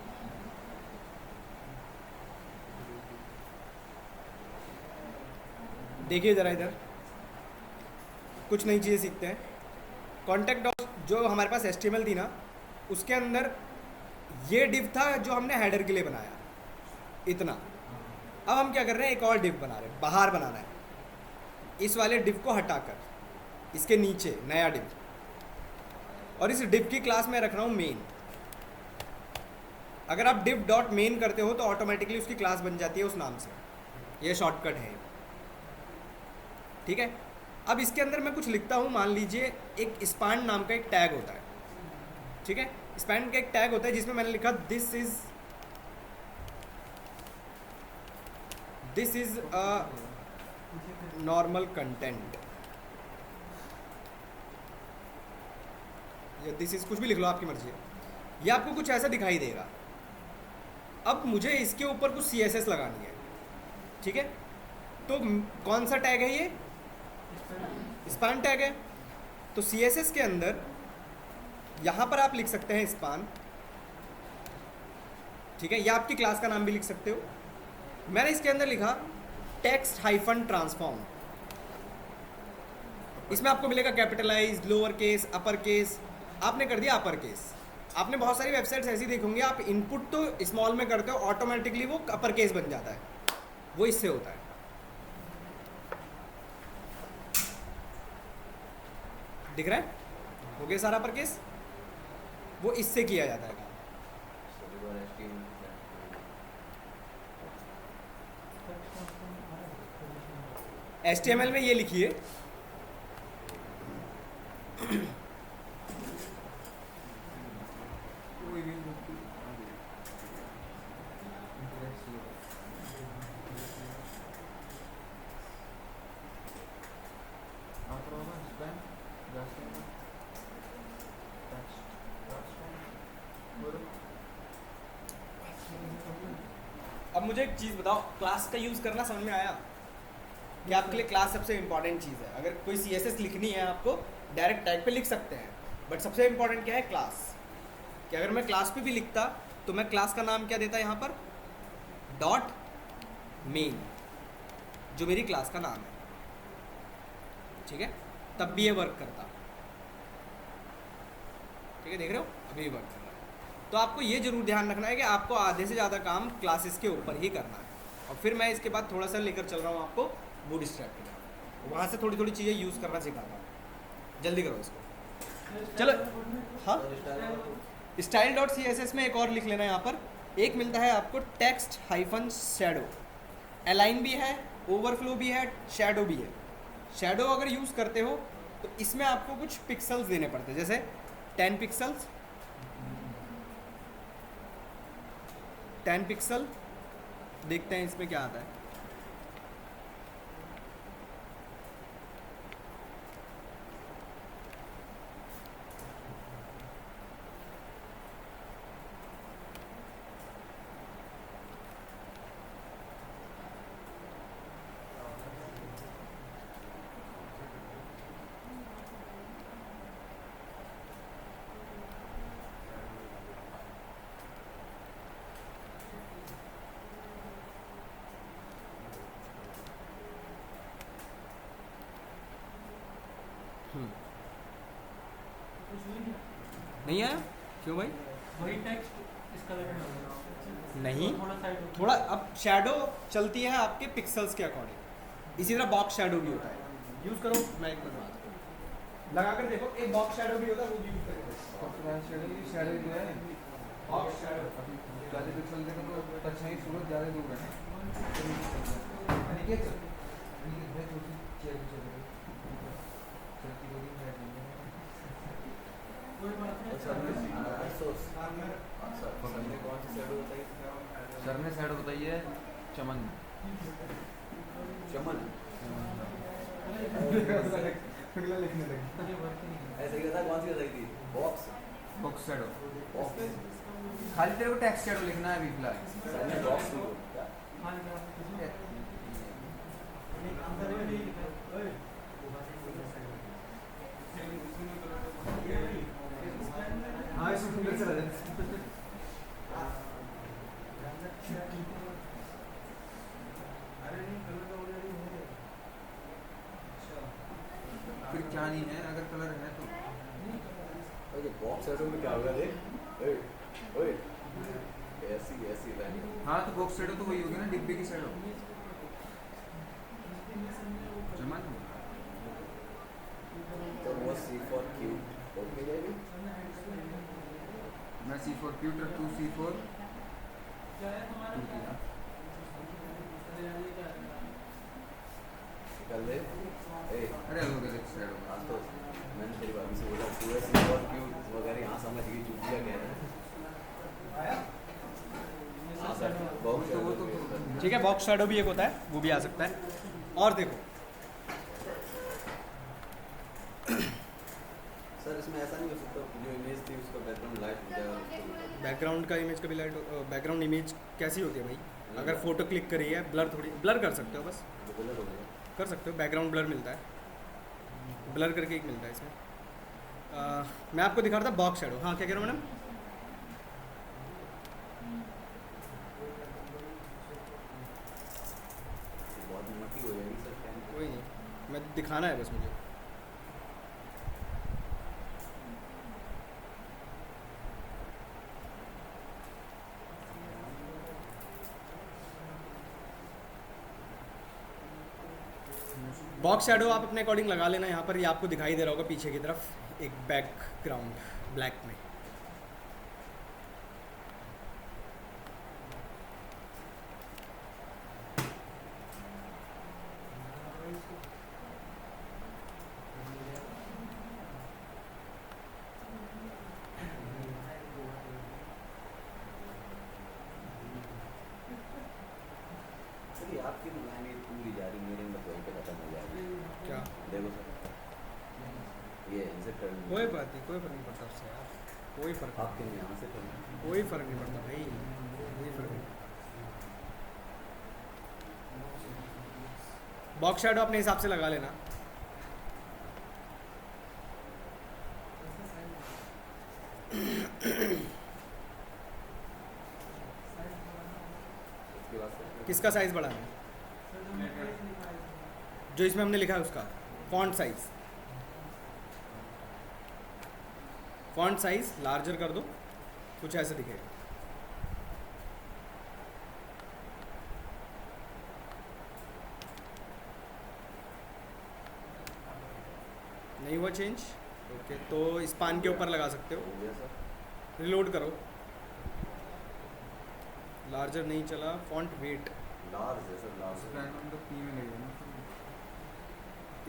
[SPEAKER 1] देखिए ज़रा इधर, कुछ नई चीज़ें सीखते हैं। contact. जो हमारे पास HTML थी ना, उसके अंदर ये डिव था जो हमने हेडर के लिए बनाया, इतना। अब हम क्या कर रहे हैं, एक और डिव बना रहे हैं, बाहर बनाना है। इस वाले डिव को हटाकर इसके नीचे नया डिव, और इस डिव की क्लास में रख रहा हूँ मेन। अगर आप div डॉट मेन करते हो तो ऑटोमेटिकली उसकी क्लास बन जाती है उस नाम से। ये शॉर्टकट है, ठीक है। अब इसके अंदर मैं कुछ लिखता हूँ, मान लीजिए एक स्पैन नाम का एक टैग होता है, ठीक है। स्पैन का एक टैग होता है जिसमें मैंने लिखा this is a normal content, या दिस इज, कुछ भी लिख लो, आपकी मर्जी है। ये आपको कुछ ऐसा दिखाई देगा। अब मुझे इसके ऊपर कुछ CSS लगानी है, ठीक है। तो कौन सा टैग है ये? स्पैन टैग है। तो CSS के अंदर यहाँ पर आप लिख सकते हैं स्पैन, ठीक है। या आपकी क्लास का नाम भी लिख सकते हो। मैंने इसके अंदर लिखा टेक्स्ट हाइफन ट्रांसफॉर्म। इसमें आपको मिलेगा capitalise, lower case, upper case. आपने कर दिया अपर केस। आपने बहुत सारी वेबसाइट्स ऐसी देखी होंगी, आप इनपुट तो स्मॉल में करते हो, ऑटोमेटिकली वो अपर केस बन जाता है। वो इससे होता है। दिख रहा है? हो गया सारा अपर केस। वो इससे किया जाता है। HTML में ये लिखिए अब मुझे एक चीज़ बताओ, क्लास का यूज़ करना समझ में आया कि आपके लिए क्लास सबसे इंपॉर्टेंट चीज़ है। अगर कोई CSS लिखनी है आपको, डायरेक्ट टैग पे लिख सकते हैं, बट सबसे इंपॉर्टेंट क्या है? क्लास। कि अगर मैं क्लास पे भी लिखता तो मैं क्लास का नाम क्या देता यहाँ पर? डॉट मेन, जो मेरी क्लास का नाम है। ठीक है, तब भी ये वर्क करता। ठीक है, देख रहे हो अभी भी वर्क कर रहा है। तो आपको ये ज़रूर ध्यान रखना है कि आपको आधे से ज़्यादा काम क्लासेस के ऊपर ही करना है। और फिर मैं इसके बाद थोड़ा सा लेकर चल रहा हूँ आपको बूट स्ट्रैप के लिए, वहाँ से थोड़ी थोड़ी चीज़ें यूज़ करना सिखाता हूँ। जल्दी करो इसको। चलो, हाँ, style.css में एक और लिख लेना। यहाँ पर एक मिलता है आपको टेक्स्ट हाइफन शैडो, अलाइन भी है, ओवरफ्लो भी है, शैडो भी है। शैडो अगर यूज़ करते हो तो इसमें आपको कुछ पिक्सल्स देने पड़ते हैं, जैसे 10 पिक्सल्स, 10 पिक्सल। देखते हैं इसमें क्या आता है। नहीं आया क्यों भाई?
[SPEAKER 2] वही टेक्स्ट इसका लगना
[SPEAKER 1] नहीं,
[SPEAKER 2] थोड़ा साइड हो
[SPEAKER 1] थोड़ा अब शैडो चलती है आपके पिक्सल्स के अकॉर्डिंग, इसी तरह बॉक्स शैडो भी होता है। यूज़ करो, मैं एक बार लगा कर देखो, एक बॉक्स शैडो भी होता है, वो भी यूज़ करके
[SPEAKER 3] शैडो जो है
[SPEAKER 1] बॉक्स शैडो।
[SPEAKER 3] अभी ज़्यादा पिक्सल देखो तो परछाई सूरज ज़्यादा दूर है। अनिकेत सर, अनिकेत भाई थोड़ी सी चेयर पीछे करो। चलती हुई बैठ नहीं है।
[SPEAKER 2] कोई बात नहीं।
[SPEAKER 3] सर ने शैडो बताई है चमन।
[SPEAKER 5] चमन
[SPEAKER 3] अगला लिखने लगे।
[SPEAKER 2] ये वर्क नहीं
[SPEAKER 5] ऐसे ही था, कौन सी बताई थी? बॉक्स
[SPEAKER 3] बॉक्स शैडो,
[SPEAKER 5] बॉक्स
[SPEAKER 3] खाली तेरे को टेक्स्ट शैडो लिखना है अभी फिलहाल।
[SPEAKER 5] मैंने बॉक्स नहीं बोला क्या?
[SPEAKER 2] हाँ जी, आप अंदर में नहीं लिखा ओए
[SPEAKER 3] हाँ इसमें फिंगर चला जाए। फिर क्या नहीं है अगर कलर है तो।
[SPEAKER 5] ओए बॉक्स शैडो में क्या होगा देख। ओए ओए ऐसी ऐसी लाइन।
[SPEAKER 3] हाँ तो बॉक्स शैडो तो वही होगी ना, डिब्बे की शैडो। चमन
[SPEAKER 5] तो वो सी फॉर क्यूट ओके बेबी।
[SPEAKER 3] मैं C for cute और तू C for
[SPEAKER 5] कर ले। ए
[SPEAKER 3] अरे हो गया देख शैडो।
[SPEAKER 5] आज तो मैंने तेरी भाभी से बोला पूरा सी फॉर क्यूट वगैरह यहाँ समझ गई, चुटिया कह रहे हैं। हाँ सर, बॉक्स
[SPEAKER 3] तो वो तो
[SPEAKER 1] ठीक है, बॉक्स शैडो भी एक होता है, वो भी आ सकता है। और देखो
[SPEAKER 5] सर इसमें ऐसा नहीं हो सकता जो इमेज थी उसका बैकग्राउंड लाइट हो जाएगा।
[SPEAKER 1] बैकग्राउंड का इमेज कभी लाइट, बैकग्राउंड इमेज कैसी होती है भाई? अगर फोटो क्लिक करी है, ब्लर थोड़ी ब्लर कर सकते हो, बस
[SPEAKER 5] तो गलत हो गया।
[SPEAKER 1] कर सकते हो। बैकग्राउंड ब्लर मिलता है, ब्लर करके एक मिलता है इसमें। मैं आपको दिखा रहा था बॉक्स शैडो। हाँ क्या कह रहा हूँ मैडम?
[SPEAKER 5] बहुत मोटी हो जाएगी सर क्या?
[SPEAKER 1] कोई नहीं, मैं दिखाना है बस मुझे। बॉक्स शैडो आप अपने अकॉर्डिंग लगा लेना। यहाँ पर ये आपको दिखाई दे रहा होगा पीछे की तरफ एक बैकग्राउंड ब्लैक में।
[SPEAKER 5] सर ये आपकी लाइन ये पूरी जा रही, मेरे में वहीं पे खत्म हो जाएगी।
[SPEAKER 1] क्या?
[SPEAKER 5] देखो सर ये इनसे कर
[SPEAKER 1] कोई बात नहीं, कोई फर्क नहीं पड़ता उससे यार, कोई फर्क
[SPEAKER 5] आपके में यहाँ से कर
[SPEAKER 1] कोई फर्क नहीं पड़ता भाई, कोई फर्क नहीं। बॉक्स शैडो अपने हिसाब से लगा लेना।
[SPEAKER 5] उसके बाद सर
[SPEAKER 1] किसका साइज बढ़ाना है? जो इसमें हमने लिखा है उसका। फॉन्ट साइज लार्जर कर दो, कुछ ऐसे दिखेगा। नहीं हुआ चेंज? ओके, तो स्पान के ऊपर लगा सकते हो।
[SPEAKER 5] हो गया सर।
[SPEAKER 1] रिलोड करो। लार्जर नहीं चला। फॉन्ट वेट
[SPEAKER 5] लार्ज है सर, लार्ज है।
[SPEAKER 3] तो पी में ले लेना।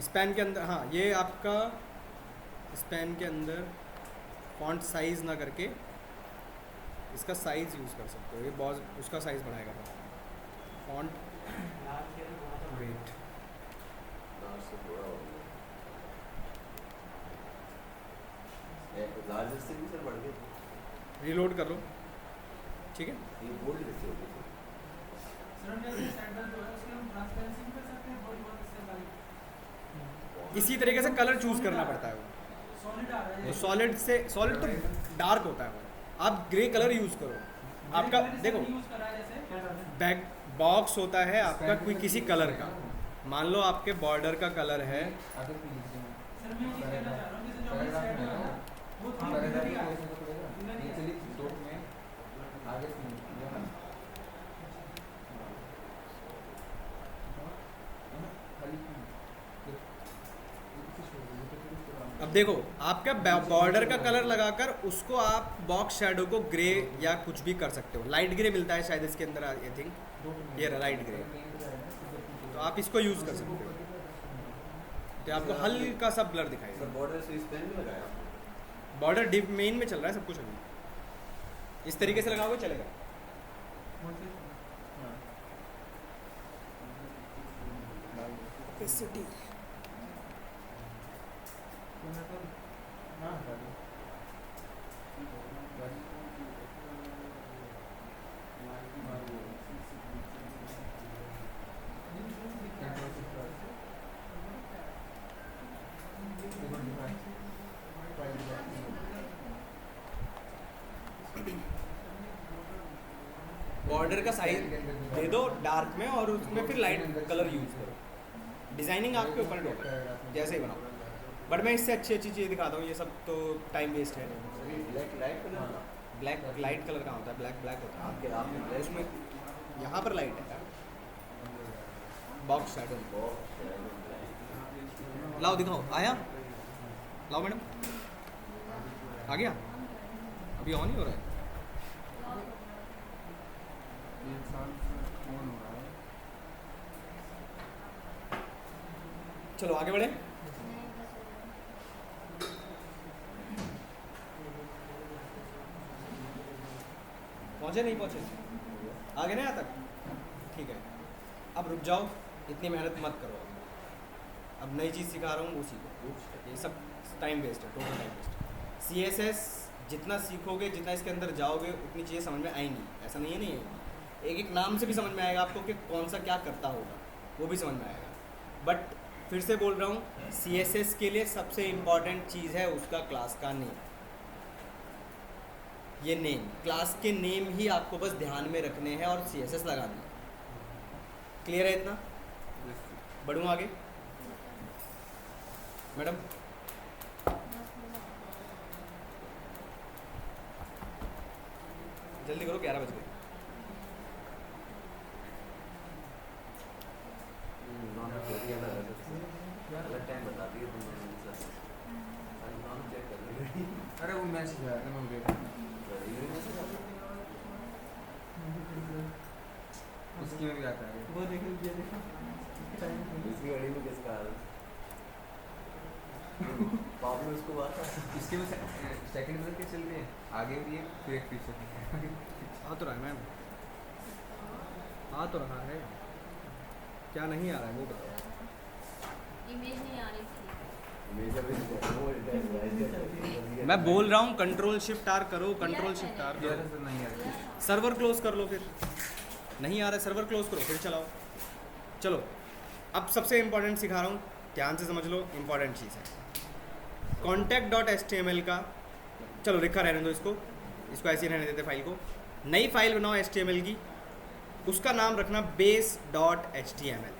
[SPEAKER 1] स्पैन के अंदर, हाँ ये आपका स्पैन के अंदर फॉन्ट साइज ना करके इसका साइज यूज़ कर सकते हो, ये बहुत उसका साइज बढ़ाएगा। फॉन्ट
[SPEAKER 2] लार्ज के लिए बहुत बड़ा
[SPEAKER 1] वेट
[SPEAKER 5] लार्ज से थोड़ा हो गया। लार्ज से भी सर बढ़ गया।
[SPEAKER 1] रिलोड कर लो, ठीक है।
[SPEAKER 5] ये बोल्ड कैसे हो गया?
[SPEAKER 2] सर हमने ऐसे स्टैंडर्ड जो है उसके हम ट्रांसपेरेंसी कर सकते हैं, बहुत इससे लाइट
[SPEAKER 1] इसी तरीके से कलर चूज़ करना पड़ता है।
[SPEAKER 2] सॉलिड आ रहा है।
[SPEAKER 1] वो सॉलिड तो डार्क होता है वो, आप ग्रे कलर यूज़ करो। आपका देखो
[SPEAKER 2] यूज करा है जैसे क्या करते हैं?
[SPEAKER 1] बैक बॉक्स होता है आपका कोई किसी कलर का, मान लो आपके बॉर्डर का कलर है,
[SPEAKER 3] आगे पी लीजिए।
[SPEAKER 2] सर मैं ये कहना चाह रहा हूँ जैसे जो हमारे सेट है ना वो
[SPEAKER 3] हाँ,
[SPEAKER 2] थोड़ी
[SPEAKER 3] पैराग्राफ
[SPEAKER 2] बड़ी
[SPEAKER 3] में
[SPEAKER 2] है।
[SPEAKER 3] ऐसे तो पड़ेगा।
[SPEAKER 2] नहीं,
[SPEAKER 3] नीचे लिख दो में आगे से जो है खाली
[SPEAKER 1] अब देखो आपका बॉर्डर का कलर लगाकर उसको आप बॉक्स शैडो को ग्रे या कुछ भी कर सकते हो। लाइट ग्रे मिलता है शायद इसके अंदर, आई थिंक ये लाइट ग्रे, तो आप इसको यूज़ कर सकते हो, तो आपको हल्का सा ब्लर दिखाएगा।
[SPEAKER 5] सर बॉर्डर से इस पेन में लगाया आपने?
[SPEAKER 1] बॉर्डर डिप मेन में चल रहा है सब कुछ अभी, इस तरीके से लगाओगे चलेगा। Opacity। बॉर्डर का साइज दे दो डार्क में और उसमें फिर लाइट कलर यूज़ करो। डिज़ाइनिंग आपके ऊपर डिपेंड है, जैसे ही बनाओ। बट मैं इससे अच्छी अच्छी चीज़ दिखाता हूँ, ये सब तो टाइम वेस्ट है।
[SPEAKER 5] ब्लैक लाइट कलर का?
[SPEAKER 1] ब्लैक लाइट कलर का होता है, ब्लैक ब्लैक होता
[SPEAKER 5] आपके आपने
[SPEAKER 1] है,
[SPEAKER 5] ब्लैक
[SPEAKER 1] उसमें यहाँ पर लाइट है। बॉक्स शैडो
[SPEAKER 5] बॉक्स
[SPEAKER 1] लाओ दिखाओ, आया? लाओ मैडम, आ गया? अभी ऑन ही हो रहा है।
[SPEAKER 3] एक साल से ऑन हो रहा है।
[SPEAKER 1] चलो आगे बढ़े। पहुँचे नहीं पहुँचे? आगे नहीं आता? ठीक है, अब रुक जाओ, इतनी मेहनत मत करो। अब नई चीज़ सिखा रहा हूँ वो सीखो, ये सब टाइम वेस्ट है, टोटल टाइम वेस्ट है। CSS जितना सीखोगे, जितना इसके अंदर जाओगे, उतनी चीज़ें समझ में आएंगी। ऐसा नहीं है, नहीं है, एक एक नाम से भी समझ में आएगा आपको कि कौन सा क्या करता होगा, वो भी समझ में आएगा। बट फिर से बोल रहा हूँ, CSS के लिए सबसे इम्पॉर्टेंट चीज़ है उसका क्लास का नेम। ये नेम, क्लास के नेम ही आपको बस ध्यान में रखने हैं और CSS लगाने हैं। क्लियर है इतना? बढ़ूँ आगे मैडम? जल्दी करो, 11 बज गए।
[SPEAKER 5] अलग टाइम बता दिए तुमने सर। नाम चेक कर लेंगे।
[SPEAKER 3] अरे वो मैसेज आया था, मैं देख रहा हूँ। इसकी में भी आता है।
[SPEAKER 2] वो देखो ये देखो
[SPEAKER 5] दूसरी गाड़ी में किसका हाल? पापा उसको बात है।
[SPEAKER 3] इसके में सेकंड में क्या चल रही है? आगे भी एक फिर एक पीछे।
[SPEAKER 1] आ तो रहा है मैम, आ तो रहा है, क्या नहीं आ रहा है वो बताओ।
[SPEAKER 4] इमेज नहीं आ रही थी।
[SPEAKER 1] मैं बोल रहा हूँ कंट्रोल शिफ्ट आर करो, कंट्रोल शिफ्ट आर
[SPEAKER 3] ये
[SPEAKER 1] करो।
[SPEAKER 3] तो नहीं आ रही।
[SPEAKER 1] सर्वर क्लोज कर लो, फिर नहीं आ रहा है सर्वर क्लोज करो, फिर चलाओ। चलो अब सबसे इम्पोर्टेंट सिखा रहा हूँ, ध्यान से समझ लो, इम्पोर्टेंट चीज़ है contact.html का। चलो लिखा रहने दो इसको ऐसे ही रहने देते फाइल को। नई फाइल बनाओ HTML की, उसका नाम रखना base.html।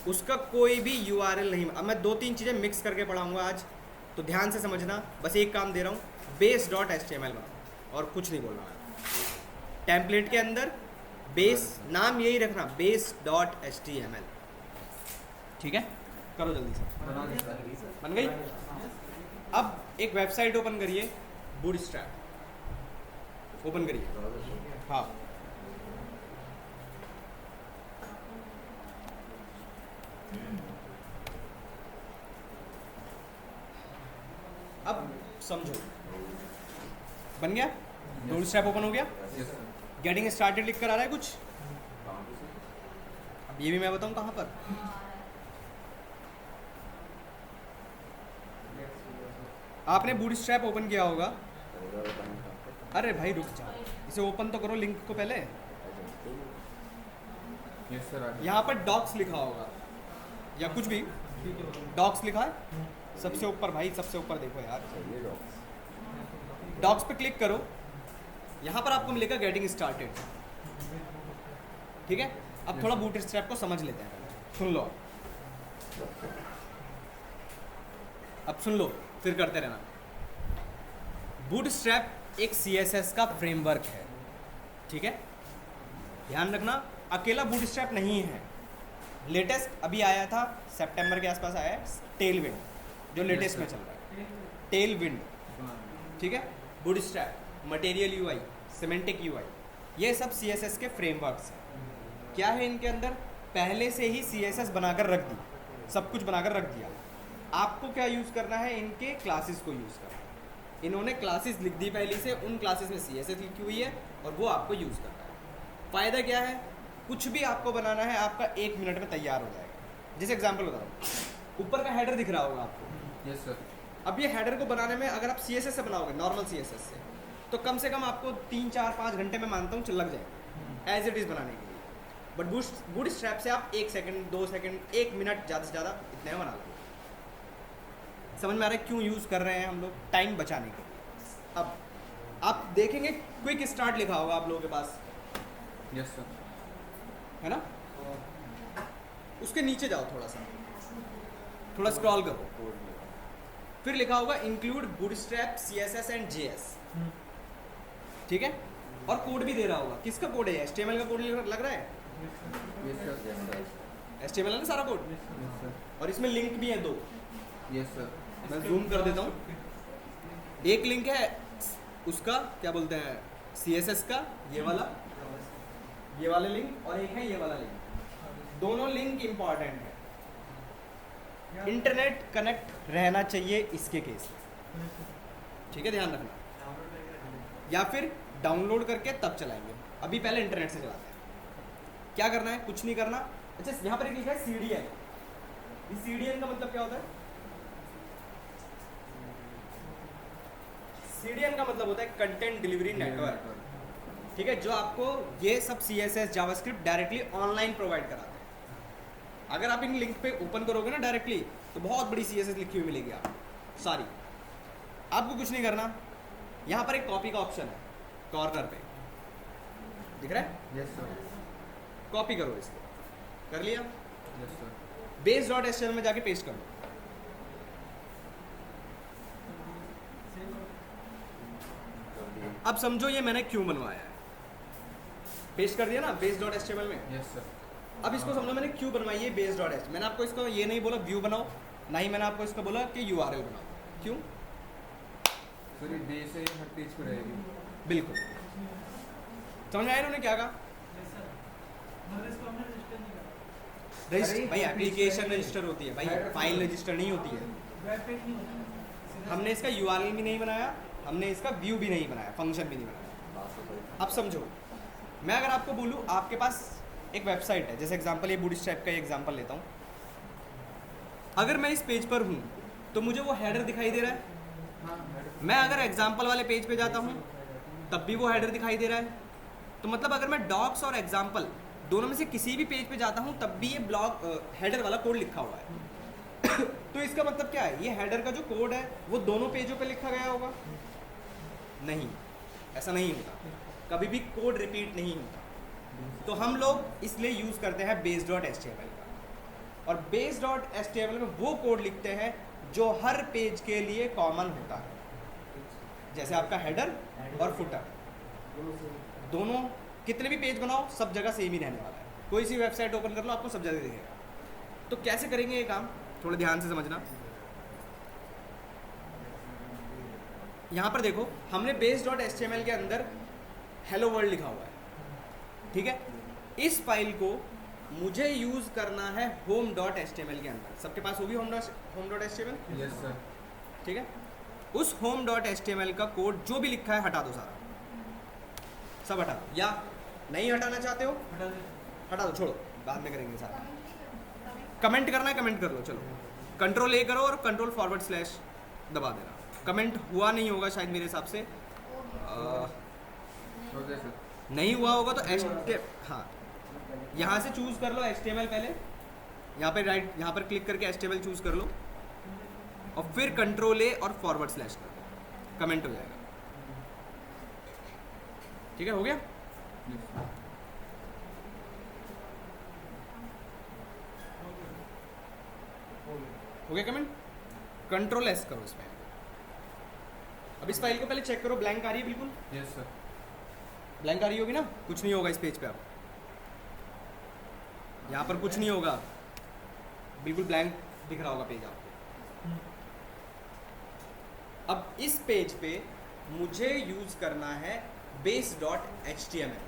[SPEAKER 1] उसका कोई भी URL नहीं। अब मैं 2-3 चीज़ें मिक्स करके पढ़ाऊँगा आज, तो ध्यान से समझना। बस एक काम दे रहा हूँ, base.html बनाओ और कुछ नहीं बोलना है। टेम्पलेट के अंदर बेस, नाम यही रखना, base.html। ठीक है, करो जल्दी से।
[SPEAKER 3] बना दे सर।
[SPEAKER 1] बन गई? अब एक वेबसाइट ओपन करिए, बूटस्ट्रैप ओपन करिए। हाँ, अब समझो, बन गया? बूटस्ट्रैप ओपन हो गया?
[SPEAKER 3] Yes sir.
[SPEAKER 1] गेटिंग स्टार्टेड लिख कर आ रहा है कुछ? अब ये भी मैं बताऊं कहाँ पर। आपने बूटस्ट्रैप ओपन किया होगा। अरे भाई रुक जाओ, इसे ओपन तो करो लिंक को पहले।
[SPEAKER 3] Yes sir.
[SPEAKER 1] यहाँ पर डॉक्स लिखा होगा या कुछ भी, डॉक्स लिखा है सबसे ऊपर भाई, सबसे ऊपर देखो यार, डॉक्स पे क्लिक करो। यहाँ पर आपको मिलेगा गेटिंग स्टार्टेड। ठीक है, अब थोड़ा बूटस्ट्रैप को समझ लेते हैं, सुन लो। अब सुन लो, फिर करते रहना। बूटस्ट्रैप एक CSS का फ्रेमवर्क है। ठीक है, ध्यान रखना, अकेला बूटस्ट्रैप नहीं है। लेटेस्ट अभी आया था, सितंबर के आसपास आया है, टेलविंड, जो लेटेस्ट में चल रहा है, टेलविंड। ठीक है, bootstrap, material UI, semantic UI, ये सब CSS के फ्रेमवर्क्स हैं। क्या है इनके अंदर? पहले से ही CSS बनाकर रख दी, सब कुछ बनाकर रख दिया। आपको क्या यूज़ करना है? इनके क्लासेस को यूज़ करना है। इन्होंने क्लासेस लिख दी पहले से, उन क्लासेस में CSS लिखी हुई है और वो आपको यूज़ करना है। फ़ायदा क्या है? कुछ भी आपको बनाना है, आपका 1 मिनट में तैयार हो जाएगा। जैसे एग्जांपल बता रहा हूँ, ऊपर का हेडर दिख रहा होगा आपको।
[SPEAKER 3] Yes sir.
[SPEAKER 1] अब ये हेडर को बनाने में अगर आप CSS से बनाओगे, नॉर्मल CSS से, तो कम से कम आपको 3-4-5 घंटे में मानता हूँ लग जाएगा एज इट इज़ बनाने के लिए। बट बूटस्ट्रैप से आप 1 सेकंड, 2 सेकंड, 1 मिनट ज़्यादा से ज़्यादा इतने में बना लो। समझ में आ रहा है क्यों यूज़ कर रहे हैं हम लोग? टाइम बचाने के लिए। अब आप देखेंगे क्विक स्टार्ट लिखा होगा आप लोगों के पास,
[SPEAKER 3] यस सर।
[SPEAKER 1] है ना? उसके नीचे जाओ, थोड़ा स्क्रॉल करो, फिर लिखा होगा include bootstrap CSS and JS। ठीक है, और कोड भी दे रहा होगा। किसका कोड है? HTML का कोड लग रहा है,
[SPEAKER 3] यस सर।
[SPEAKER 1] HTML है ना सारा कोड,
[SPEAKER 3] यस सर।
[SPEAKER 1] और इसमें लिंक भी है 2।
[SPEAKER 3] Yes sir.
[SPEAKER 1] मैं जूम कर देता हूँ। एक लिंक है उसका, क्या बोलते हैं, CSS का, ये वाला लिंक, और एक है ये वाला लिंक। दोनों लिंक इम्पॉर्टेंट है। इंटरनेट कनेक्ट रहना चाहिए इसके केस में। ठीक है, ध्यान रखना। या फिर डाउनलोड करके तब चलाएंगे, अभी पहले इंटरनेट से चलाते हैं। क्या करना है? कुछ नहीं करना। अच्छा, यहाँ पर एक लिखा है CDN। इस CDN का मतलब क्या होता है? CDN का मतलब होता है कंटेंट डिलीवरी नेटवर्क। ठीक है, जो आपको ये सब CSS JavaScript directly online provide कराते हैं। अगर आप इन लिंक पे ओपन करोगे ना डायरेक्टली, तो बहुत बड़ी CSS लिखी हुई मिलेगी आपको सारी। आपको कुछ नहीं करना, यहाँ पर एक कॉपी का ऑप्शन है कॉर्नर पे, दिख रहा है?
[SPEAKER 3] Yes sir.
[SPEAKER 1] कॉपी करो इसको, कर लिया?
[SPEAKER 3] Yes sir.
[SPEAKER 1] base.html में जाके पेस्ट कर दो। अब समझो ये मैंने क्यों बनवाया है। पेस्ट कर दिया ना base.html में।
[SPEAKER 3] Yes sir.
[SPEAKER 1] अब इसको समझो मैंने क्यों बनवाई है base.html। मैंने आपको इसको ये नहीं बोला व्यू बनाओ, ना ही मैंने आपको इसको बोला कि URL बनाओ। क्यों?
[SPEAKER 3] सर ये बे से हर पेज पे रहेगी।
[SPEAKER 1] बिल्कुल, समझ में आया इन्होंने क्या कहा?
[SPEAKER 2] मगर इसको हमने रजिस्टर नहीं करा,
[SPEAKER 1] रजिस्टर भाई, एप्लीकेशन रजिस्टर होती है भाई, फाइल रजिस्टर नहीं होती है।
[SPEAKER 2] वेब पेज नहीं होता।
[SPEAKER 1] हमने इसका URL भी नहीं बनाया, हमने इसका व्यू भी नहीं बनाया, फंक्शन भी नहीं बनाया। अब समझो, मैं अगर आपको बोलूँ आपके पास एक वेबसाइट है, जैसे एग्जांपल ये बूटस्ट्रैप का एग्जांपल लेता हूँ। अगर मैं इस पेज पर हूँ तो मुझे वो हेडर दिखाई दे रहा है। मैं अगर एग्जांपल वाले पेज पे जाता हूँ तब भी वो हेडर दिखाई दे रहा है। तो मतलब अगर मैं डॉक्स और एग्जांपल दोनों में से किसी भी पेज पे जाता हूँ तब भी ये ब्लॉक हेडर वाला कोड लिखा हुआ है। तो इसका मतलब क्या है? ये हेडर का जो कोड है वो दोनों पेजों पे लिखा गया होगा? नहीं, ऐसा नहीं होता, कभी भी कोड रिपीट नहीं होता। तो हम लोग इसलिए यूज़ करते हैं base.html का। और बेस डॉट HTML में वो कोड लिखते हैं जो हर पेज के लिए कॉमन होता है, जैसे आपका हेडर और फुटर, दोनों कितने भी पेज बनाओ सब जगह सेम ही रहने वाला है। कोई सी वेबसाइट ओपन कर लो आपको सब जगह दिखेगा। तो कैसे करेंगे ये काम, थोड़ा ध्यान से समझना। यहाँ पर देखो हमने बेस डॉट HTML के अंदर हेलो वर्ल्ड लिखा हुआ है, ठीक है। इस फाइल को मुझे यूज़ करना है होम डॉट HTML के अंदर। सबके पास होगी home dot HTML,
[SPEAKER 3] yes sir.
[SPEAKER 1] ठीक है। उस होम डॉट HTML का कोड जो भी लिखा है हटा दो, सारा सब हटा दो, या नहीं हटाना चाहते हो
[SPEAKER 2] हटा दे।
[SPEAKER 1] हटा दो, छोड़ो, बाद में करेंगे सारा। कमेंट करना है कमेंट कर लो, चलो कंट्रोल A करो और कंट्रोल / दबा देना। कमेंट हुआ नहीं होगा शायद मेरे हिसाब से,
[SPEAKER 3] ओके सर।
[SPEAKER 1] नहीं हुआ होगा तो हाँ यहाँ से चूज़ कर लो HTML पहले, यहाँ पे राइट, यहाँ पर क्लिक करके HTML चूज़ कर लो और फिर कंट्रोल A और / कर दो, कमेंट हो जाएगा। ठीक है, हो गया। हो गया कमेंट, कंट्रोल S करो इसमें। अब इस फाइल को पहले चेक करो, ब्लैंक आ रही है बिल्कुल,
[SPEAKER 3] यस सर।
[SPEAKER 1] ब्लैंक आ रही होगी ना, कुछ नहीं होगा इस पेज पे। अब यहाँ पर कुछ नहीं होगा, बिल्कुल ब्लैंक दिख रहा होगा पेज आपको। अब इस पेज पे मुझे यूज करना है बेस डॉट HTML,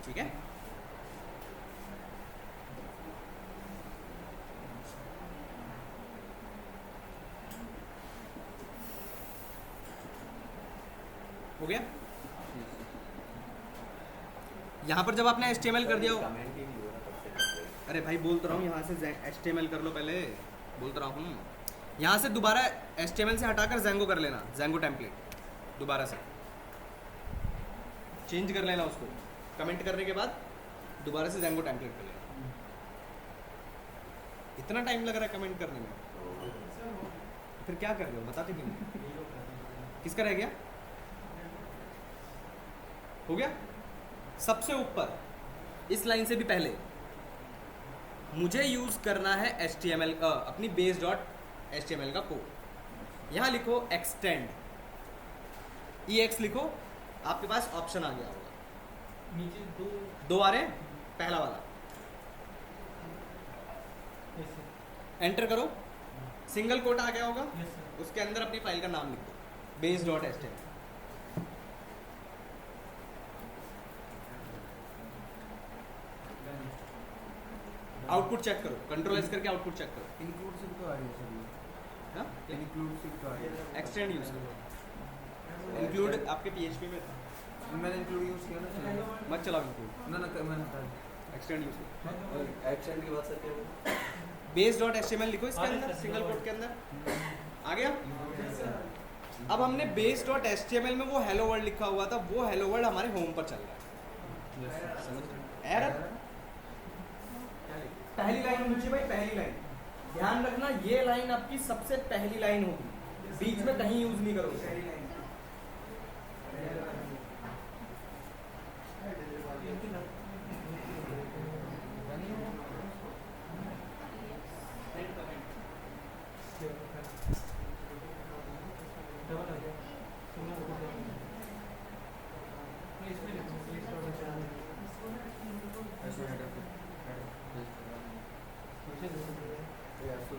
[SPEAKER 1] ठीक है। हो गया। यहाँ पर जब आपने HTML कर दिया हो,
[SPEAKER 5] कमेंट ही नहीं हो रहा तब से कर रहे हैं।
[SPEAKER 1] अरे भाई बोलता रहा हूँ, यहाँ से HTML कर लो पहले, बोलता रहा हूँ। यहाँ से दोबारा HTML से हटाकर Django कर लेना, Django टेम्पलेट दोबारा से चेंज कर लेना उसको, कमेंट करने के बाद दोबारा से Django टेम्पलेट कर लेना। इतना टाइम लग रहा है कमेंट करने में, फिर क्या कर रहे हो बताते क्यों नहीं? किसका रह गया? हो गया। सबसे ऊपर इस लाइन से भी पहले मुझे यूज करना है HTML अपनी बेस डॉट HTML का कोड। यहाँ लिखो एक्सटेंड, EX लिखो, आपके पास ऑप्शन आ गया होगा,
[SPEAKER 2] नीचे
[SPEAKER 1] दो आ रहे हैं, पहला वाला
[SPEAKER 2] ऐसे।
[SPEAKER 1] एंटर करो, सिंगल कोट आ गया होगा,
[SPEAKER 2] यस सर।
[SPEAKER 1] उसके अंदर अपनी फाइल का नाम लिख दो, base dot HTML। Output check करो, कंट्रोल S करके आउटपुट चेक करो।
[SPEAKER 3] इंक्लूसिव तो आ रही है सर ये।
[SPEAKER 1] हाँ?
[SPEAKER 3] इंक्लूसिव तो आ रही है।
[SPEAKER 1] एक्सटेंड यूज करो, इंक्लूड आपके PHP में था,
[SPEAKER 3] मैंने इंक्लूड यूज किया ना सर।
[SPEAKER 1] मत चलाओ इंक्लूड,
[SPEAKER 3] ना मैंने हटा दिया।
[SPEAKER 1] एक्सटेंड यूज करो।
[SPEAKER 5] और एक्शन की बात सर क्या बोले?
[SPEAKER 1] बेस डॉट HTML लिखो इसके
[SPEAKER 2] हाँ,
[SPEAKER 1] अंदर,
[SPEAKER 2] सर,
[SPEAKER 1] सिंगल
[SPEAKER 2] हाँ।
[SPEAKER 1] कोट के अंदर आ गया। अब हमने बेस डॉट HTML में वो हेलो वर्ल्ड लिखा हुआ था, वो हेलो वर्ल्ड हमारे होम पर चल रहा है।
[SPEAKER 3] Yes sir.
[SPEAKER 1] समझ रहे? एरर पहली लाइन होनी चाहिए भाई, पहली लाइन। ध्यान रखना ये लाइन आपकी सबसे पहली लाइन होगी, बीच में कहीं यूज नहीं करोगे।
[SPEAKER 2] डबल आ गया। सिंगल हो गया। नहीं, इसमें लिखो, प्लीज डॉट HTML।
[SPEAKER 3] ऐसे हेडर पे
[SPEAKER 2] नीचे देखो तो है।
[SPEAKER 5] यार सो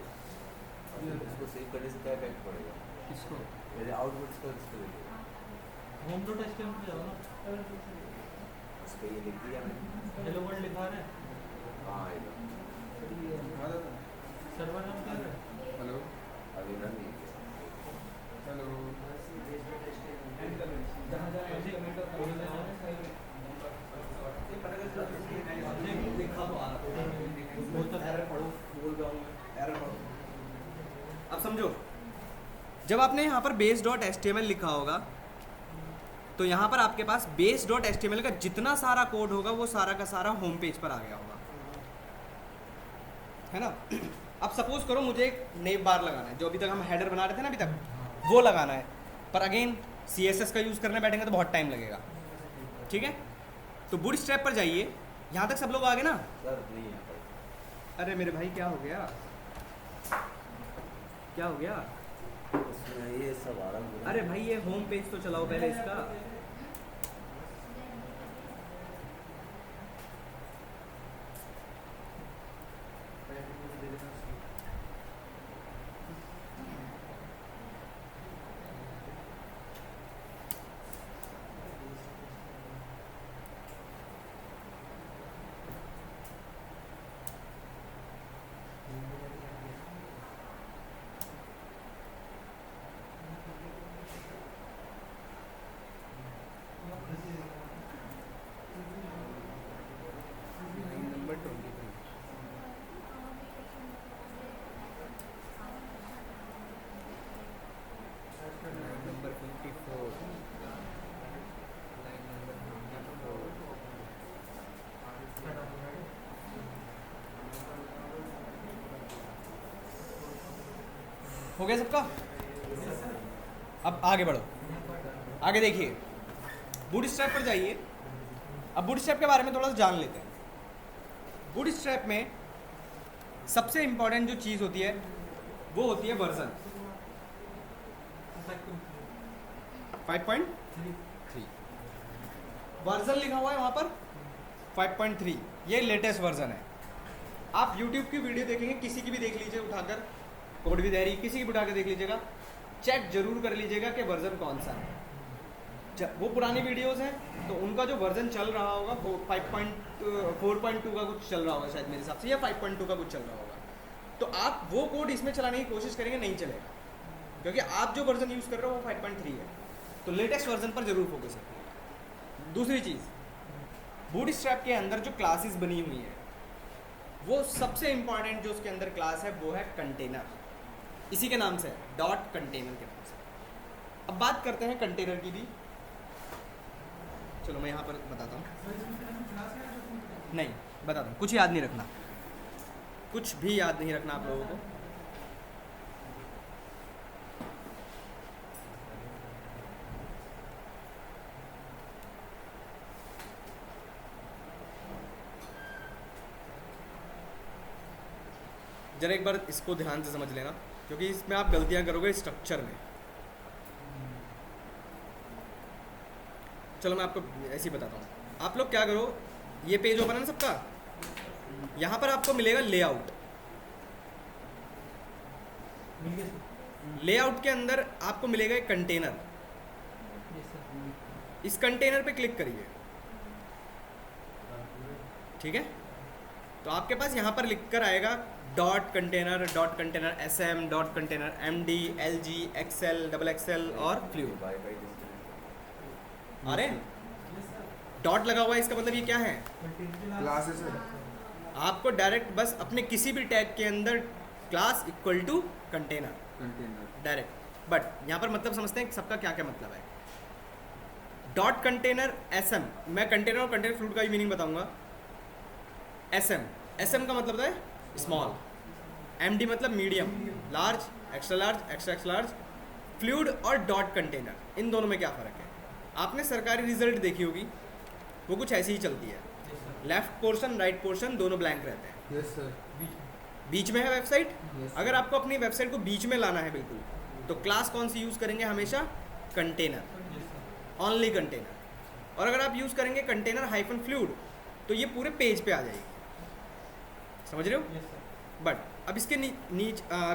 [SPEAKER 5] इसको सेव करने से क्या इफेक्ट पड़ेगा?
[SPEAKER 3] किसको?
[SPEAKER 5] मेरे आउटपुट का किसको देखेगा?
[SPEAKER 2] होम डॉट HTML पे जाओ ना।
[SPEAKER 5] उस पे ये लिख दिया मैंने।
[SPEAKER 2] हेलो वर्ल्ड लिखा है।
[SPEAKER 5] हाँ आएगा।
[SPEAKER 2] सर्वर नाम क्या है?
[SPEAKER 3] हेलो
[SPEAKER 5] अभी रन नहीं किया।
[SPEAKER 3] हेलो।
[SPEAKER 1] अब समझो, जब आपने यहाँ पर बेस डॉट HTML लिखा होगा तो यहाँ पर आपके पास बेस डॉट HTML का जितना सारा कोड होगा वो सारा का सारा होम पेज पर आ गया होगा, है ना। अब सपोज करो मुझे एक नेम बार लगाना है, जो अभी तक हम हेडर बना रहे थे ना अभी तक, वो लगाना है, पर अगेन CSS का यूज़ करने बैठेंगे तो बहुत टाइम लगेगा, ठीक है। तो बूटस्ट्रैप पर जाइए, यहाँ तक सब लोग आ गए ना।
[SPEAKER 5] सर नहीं यहाँ पर।
[SPEAKER 1] अरे मेरे भाई क्या हो गया, क्या हो गया?
[SPEAKER 5] उसमें ये सब आ रहा है।
[SPEAKER 1] अरे भाई ये होम पेज तो चलाओ पहले इसका। नंबर 23 नंबर 24 लाइन नंबर 24 हो गया सबका? अब आगे बढ़ो, आगे देखिए, बूटस्ट्रैप पर जाइए। अब बूटस्ट्रैप के बारे में थोड़ा सा जान लेते हैं। बूटस्ट्रैप में सबसे इंपॉर्टेंट जो चीज़ होती है वो होती है वर्जन 5.3। वर्जन लिखा हुआ है वहाँ पर 5.3, ये लेटेस्ट वर्जन है। आप YouTube की वीडियो देखेंगे, किसी की भी देख लीजिए उठाकर, कोड भी देरी किसी की भी उठा के देख लीजिएगा, चेक जरूर कर लीजिएगा कि वर्जन कौन सा है। वो पुरानी वीडियोस हैं तो उनका जो वर्जन चल रहा होगा वो 4.2 का कुछ चल रहा होगा शायद मेरे हिसाब से, या 5.2 का कुछ चल रहा होगा। तो आप वो कोड इसमें चलाने की कोशिश करेंगे, नहीं चलेगा, क्योंकि आप जो वर्जन यूज़ कर रहे हो वो 5.3 है। तो लेटेस्ट वर्जन पर जरूर फोकस रखिएगा। दूसरी चीज़, बूटस्ट्रैप के अंदर जो क्लासेस बनी हुई है वो सबसे इंपॉर्टेंट जो उसके अंदर क्लास है वो है कंटेनर, इसी के नाम से है, डॉट कंटेनर के नाम से। अब बात करते हैं कंटेनर की भी। चलो मैं यहाँ पर बताता हूँ, नहीं बताता हूँ, कुछ याद नहीं रखना, कुछ भी याद नहीं रखना आप लोगों को। जरा एक बार इसको ध्यान से समझ लेना, क्योंकि इसमें आप गलतियाँ करोगे स्ट्रक्चर में। चलो मैं आपको ऐसे ही बताता हूँ। आप लोग क्या करो, ये पेज ओपन है ना सबका, यहाँ पर आपको मिलेगा लेआउट। लेआउट के अंदर आपको मिलेगा एक कंटेनर, इस कंटेनर पे क्लिक करिए, ठीक है? तो आपके पास यहाँ पर लिख कर आएगा dot container SM, dot container MD, LG, XL, XXL और फ्लूइड। अरे डॉट लगा हुआ है, इसका मतलब ये क्या है?
[SPEAKER 3] क्लासेस है।
[SPEAKER 1] आपको डायरेक्ट बस अपने किसी भी टैग के अंदर class equal to container direct. But यहाँ पर मतलब समझते हैं सबका क्या क्या मतलब है। डॉट कंटेनर SM, मैं कंटेनर और कंटेनर फ्लूइड का ही मीनिंग बताऊंगा। SM का मतलब है स्मॉल, MD मतलब medium, large, extra large, extra large, fluid और डॉट कंटेनर, इन दोनों में क्या फ़र्क है? आपने सरकारी रिजल्ट देखी होगी, वो कुछ ऐसी ही चलती है, लेफ्ट पोर्शन राइट पोर्शन दोनों ब्लैंक रहते हैं।
[SPEAKER 3] Yes sir.
[SPEAKER 1] बीच में है वेबसाइट।
[SPEAKER 3] Yes,
[SPEAKER 1] अगर आपको अपनी वेबसाइट को बीच में लाना है बिल्कुल, तो क्लास कौन सी यूज़ करेंगे? हमेशा कंटेनर, ओनली कंटेनर। और अगर आप यूज़ करेंगे कंटेनर हाइफन फ्लूइड तो ये पूरे पेज पे आ जाएगी, समझ रहे हो? बट अब इसके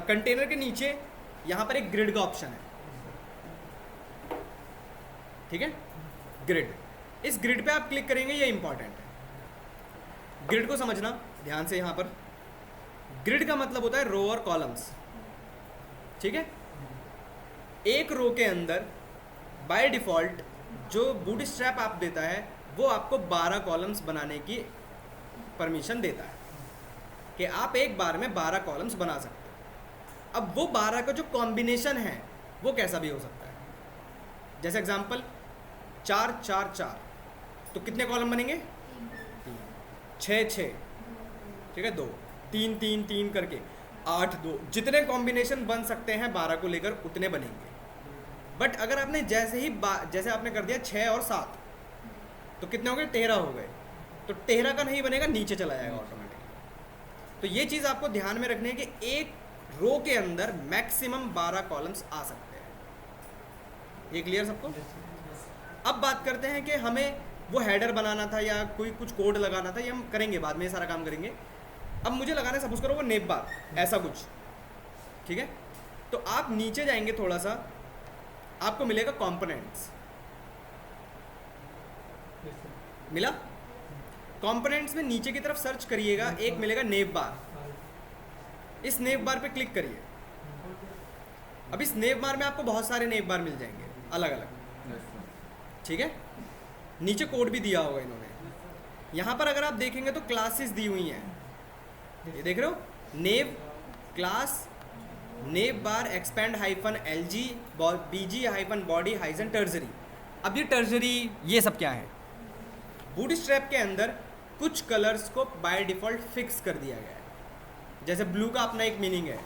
[SPEAKER 1] कंटेनर के नीचे यहाँ पर एक ग्रिड का ऑप्शन है, ठीक है? ग्रिड, इस ग्रिड पे आप क्लिक करेंगे, ये इंपॉर्टेंट है। ग्रिड को समझना ध्यान से। यहाँ पर ग्रिड का मतलब होता है रो और कॉलम्स, ठीक है? एक रो के अंदर बाय डिफ़ॉल्ट जो बूटस्ट्रैप आप देता है वो आपको 12 कॉलम्स बनाने की परमिशन देता है कि आप एक बार में 12 कॉलम्स बना सकते हो। अब वो 12 का जो कॉम्बिनेशन है वो कैसा भी हो सकता है। जैसे एग्जांपल 4 4 4, तो कितने कॉलम बनेंगे? 6 6, ठीक है? 2 3 3 3 करके 8 2, जितने कॉम्बिनेशन बन सकते हैं 12 को लेकर उतने बनेंगे। बट अगर आपने जैसे आपने कर दिया 6 और 7, तो कितने हो गए? 13 हो गए। तो 13 का नहीं बनेगा, नीचे चला जाएगा ऑटोमेटिकली। तो ये चीज़ आपको ध्यान में रखनी है कि एक रो के अंदर मैक्सिमम 12 कॉलम्स आ सकते हैं। ये क्लियर सबको? अब बात करते हैं कि हमें वो हेडर बनाना था या कोई कुछ कोड लगाना था, ये हम करेंगे बाद में, ये सारा काम करेंगे। अब मुझे लगाना है, सपोज करो वो नेप बार, ऐसा कुछ, ठीक है? तो आप नीचे जाएंगे थोड़ा सा, आपको मिलेगा कंपोनेंट्स, मिला? कंपोनेंट्स में नीचे की तरफ सर्च करिएगा, एक मिलेगा नेप बार। इस नेप बार पे क्लिक करिए। अब इस नेप बार में आपको बहुत सारे नेप बार मिल जाएंगे अलग अलग, ठीक है? नीचे कोड भी दिया होगा इन्होंने। यहाँ पर अगर आप देखेंगे तो क्लासेस दी हुई हैं, ये देख रहे हो, nav class, nav bar, expand hyphen LG, BG hyphen body hyphen tertiary. अब ये टर्जरी ये सब क्या है? बूटस्ट्रैप के अंदर कुछ कलर्स को बाय डिफ़ॉल्ट फिक्स कर दिया गया है। जैसे ब्लू का अपना एक मीनिंग है,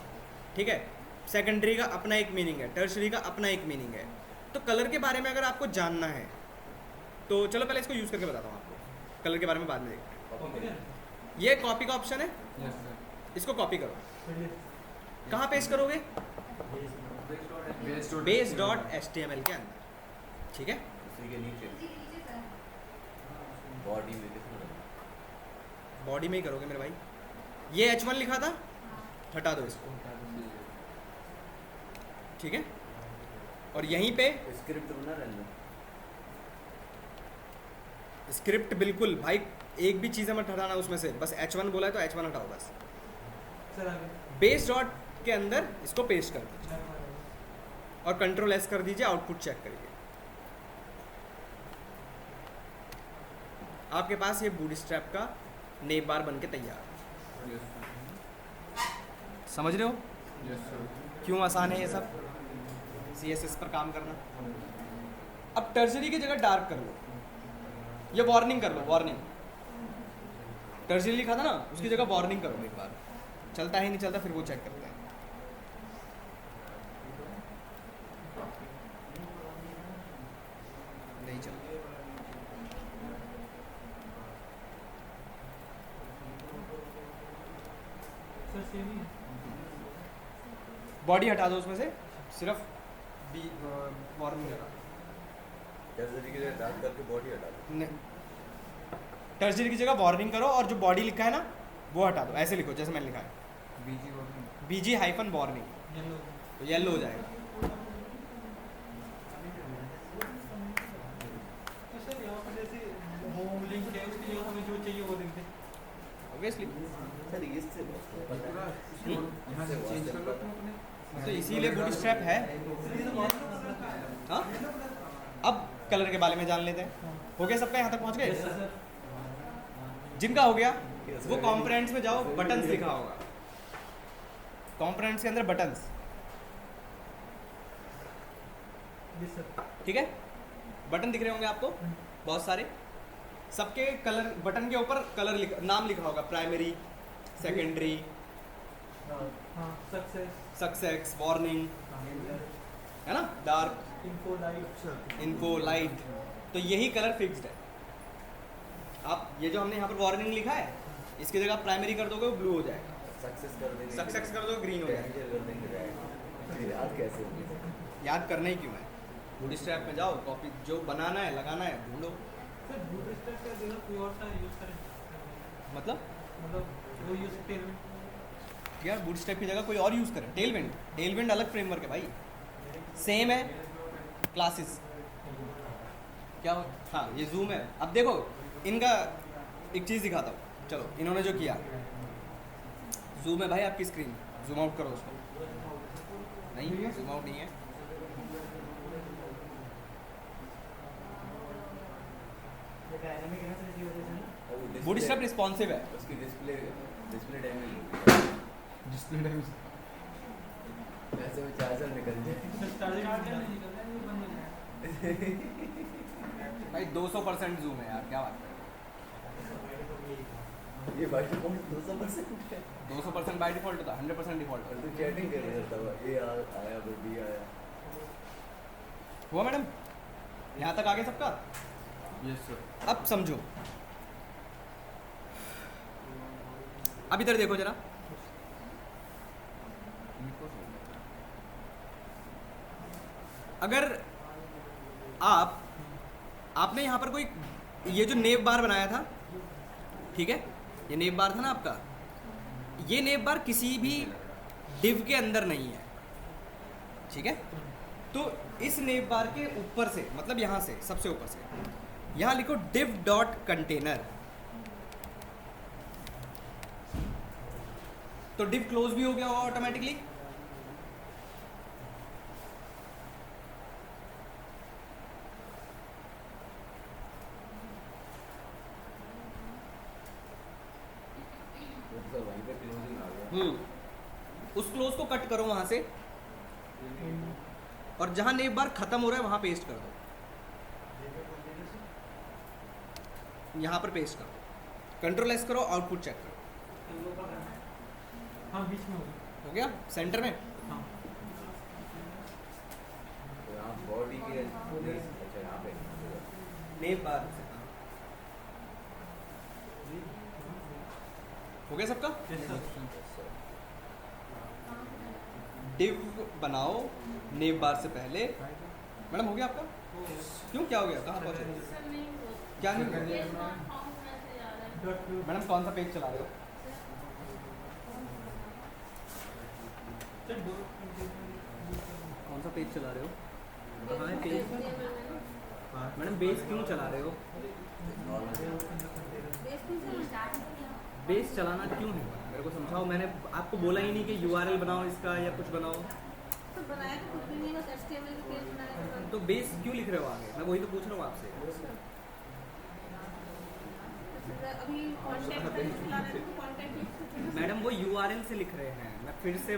[SPEAKER 1] ठीक है? सेकेंडरी का अपना एक मीनिंग है, टर्शरी का अपना एक मीनिंग है। तो कलर के बारे में अगर आपको जानना है तो चलो पहले इसको यूज़ करके बताता हूँ आपको, कलर के बारे में बाद में देखते हैं। ये कॉपी का ऑप्शन है, इसको कॉपी करो। कहाँ पेस्ट करोगे? base.html के अंदर, ठीक है?
[SPEAKER 5] उसी के नीचे बॉडी में किसमें
[SPEAKER 1] बॉडी में ही करोगे मेरे भाई। ये H1 लिखा था, हटा दो इसको, ठीक है? और यहीं पे
[SPEAKER 5] स्क्रिप्ट बना रहना।
[SPEAKER 1] स्क्रिप्ट बिल्कुल भाई, एक भी चीज़ मत हटाना उसमें से, बस H1 बोला है तो H1 हटाओ बस।
[SPEAKER 2] सर आगे
[SPEAKER 1] बेस डॉट के अंदर इसको पेस्ट कर दीजिए और कंट्रोल S कर दीजिए, आउटपुट चेक करिए। आपके पास ये बूटस्ट्रैप का नेम बार बन के तैयार है। समझ रहे हो क्यों आसान है ये सब CSS पर काम करना? अब टर्जरी की जगह डार्क कर लो, या वार्निंग कर लो, वार्निंग। टर्जरी लिखा था ना, उसकी जगह वार्निंग करो एक बार। चलता है नहीं चलता, फिर वो चेक करते हैं। नहीं चलता।
[SPEAKER 2] सर सेम ही है।
[SPEAKER 1] बॉडी हटा दो उसमें से, सिर्फ वार्निंग लगा।
[SPEAKER 5] टर्जरी की जगह डार्क करके बॉडी हटा दो।
[SPEAKER 1] नहीं, टर्जरी की जगह वार्निंग करो और जो बॉडी लिखा है ना वो हटा दो। ऐसे लिखो जैसे मैंने लिखा है, BG हाइफन वार्निंग,
[SPEAKER 2] येलो
[SPEAKER 1] तो येलो हो जाएगा।
[SPEAKER 2] तो सर यहाँ पर जैसे होम लिंक है, उसकी जगह हमें जो चाहिए वो लिख दे।
[SPEAKER 1] ऑब्वियसली
[SPEAKER 5] सर इससे
[SPEAKER 3] यहाँ से चेंज कर लो तुम अपने।
[SPEAKER 1] तो इसीलिए बूटस्ट्रैप है। हाँ, अब कलर के बारे में जान लेते हैं। हो गया सबका, यहाँ तक पहुँच गए? जिनका हो गया वो कॉम्पोनेंट्स में जाओ, बटन्स लिखा होगा कॉम्पोनेंट्स के अंदर, बटन्स,
[SPEAKER 2] यस सर।
[SPEAKER 1] ठीक है? बटन दिख रहे होंगे आपको बहुत सारे, सबके कलर, बटन के ऊपर कलर नाम लिखा होगा, प्राइमरी, सेकेंडरी,
[SPEAKER 2] हाँ सक्सेस,
[SPEAKER 1] सक्सेस, वार्निंग, है ना, डार्क,
[SPEAKER 2] इन्फो लाइट।
[SPEAKER 1] इनको, लाइट। तो यही कलर फिक्स्ड है। आप ये जो हमने यहाँ पर वार्निंग लिखा है, इसकी जगह प्राइमरी कर दोगे वो ब्लू हो जाएगा,
[SPEAKER 5] सक्सेस कर देंगे,
[SPEAKER 1] सक्सेस कर दोगे ग्रीन हो जाएगा।
[SPEAKER 5] डेंजर कर देंगे रेड। फिर याद कैसे होगी?
[SPEAKER 1] याद करना ही क्यों है? बूटस्ट्रैप में जाओ, कॉपी जो बनाना है लगाना है ढूंढो।
[SPEAKER 2] सर बूटस्ट्रैप का जगह कोई और सा यूज़ करें,
[SPEAKER 1] मतलब
[SPEAKER 2] वो यूज़ टेल
[SPEAKER 1] यार बूटस्ट्रैप की जगह कोई और यूज़ करें। टेलविंड, टेलविंड अलग फ्रेमवर्क है भाई, सेम है क्लासेस। क्या हो? हाँ ये जूम है। अब देखो इनका एक चीज़ दिखाता हूँ, चलो इन्होंने जो किया, जूम है भाई आपकी स्क्रीन, जूम आउट करो उसको। नहीं जूम आउट नहीं है, बूटस्ट्रैप रिस्पॉन्सिव है।
[SPEAKER 5] उसकी डिस्प्ले डैमेज हो गई।
[SPEAKER 3] Display damage.
[SPEAKER 5] ऐसे में चार्जर निकल जाए।
[SPEAKER 1] भाई 200% जूम है यार, क्या बात है।
[SPEAKER 5] ये बाई डिफॉल्ट 200% है।
[SPEAKER 1] 200% बाय डिफॉल्ट होता, 100% डिफॉल्ट
[SPEAKER 5] और
[SPEAKER 1] होता।
[SPEAKER 5] तू चैटिंग कर रहा था, ये आया वो भी आया।
[SPEAKER 1] हुआ मैडम? यहाँ तक आगे सबका?
[SPEAKER 3] Yes sir.
[SPEAKER 1] अब समझो, अब इधर देखो जरा, अगर आपने यहाँ पर कोई ये जो नेव बार बनाया था, ठीक है, ये नेव बार था ना आपका, ये नेव बार किसी भी डिव के अंदर नहीं है, ठीक है। तो इस नेव बार के ऊपर से, मतलब यहाँ से सबसे ऊपर से, यहाँ लिखो div डॉट कंटेनर, तो div क्लोज भी हो गया होगा ऑटोमेटिकली।
[SPEAKER 5] सर वहीं पे क्लोजिंग आ गया।
[SPEAKER 1] उस क्लोज को कट करो वहां से, और जहां नेव बार खत्म हो रहा है वहां पेस्ट कर दो, यहां पर पेस्ट कर दो, कंट्रोल एस करो, आउटपुट चेक करो,
[SPEAKER 2] हाँ बीच में
[SPEAKER 1] हो गया सेंटर में।
[SPEAKER 2] हाँ
[SPEAKER 5] तो यहाँ बॉडी के अच्छा यहाँ पे
[SPEAKER 1] नेव बार से हो गया सबका। डिव बनाओ नेव बार से पहले। मैडम हो गया आपका? क्यों, क्या हो गया, कहाँ पहुँचे?
[SPEAKER 4] सर नहीं हुआ।
[SPEAKER 1] क्या नहीं कर
[SPEAKER 4] ये स्मार्ट फॉर्म मैसेज आ रहा है।
[SPEAKER 1] मैडम कौन सा पेज चला रहे हो? कौन सा पेज चला रहे हो? कहाँ है पेज? मैडम बेस क्यों चला रहे हो? बेस चलाना क्यों है, मेरे को समझाओ। मैंने आपको बोला ही नहीं कि यूआरएल बनाओ इसका या कुछ बनाओ।
[SPEAKER 4] तो बनाया तो कुछ भी नहीं, बस HTML का पेज बनाया था।
[SPEAKER 1] तो बेस क्यों लिख रहे हो आगे? मैं वही तो पूछ रहा हूँ आपसे।
[SPEAKER 4] अभी कॉन्टैक्ट चला रहे थे तो कॉन्टैक्ट
[SPEAKER 1] मैडम वो यूआरएल से लिख रहे हैं, मैं फिर से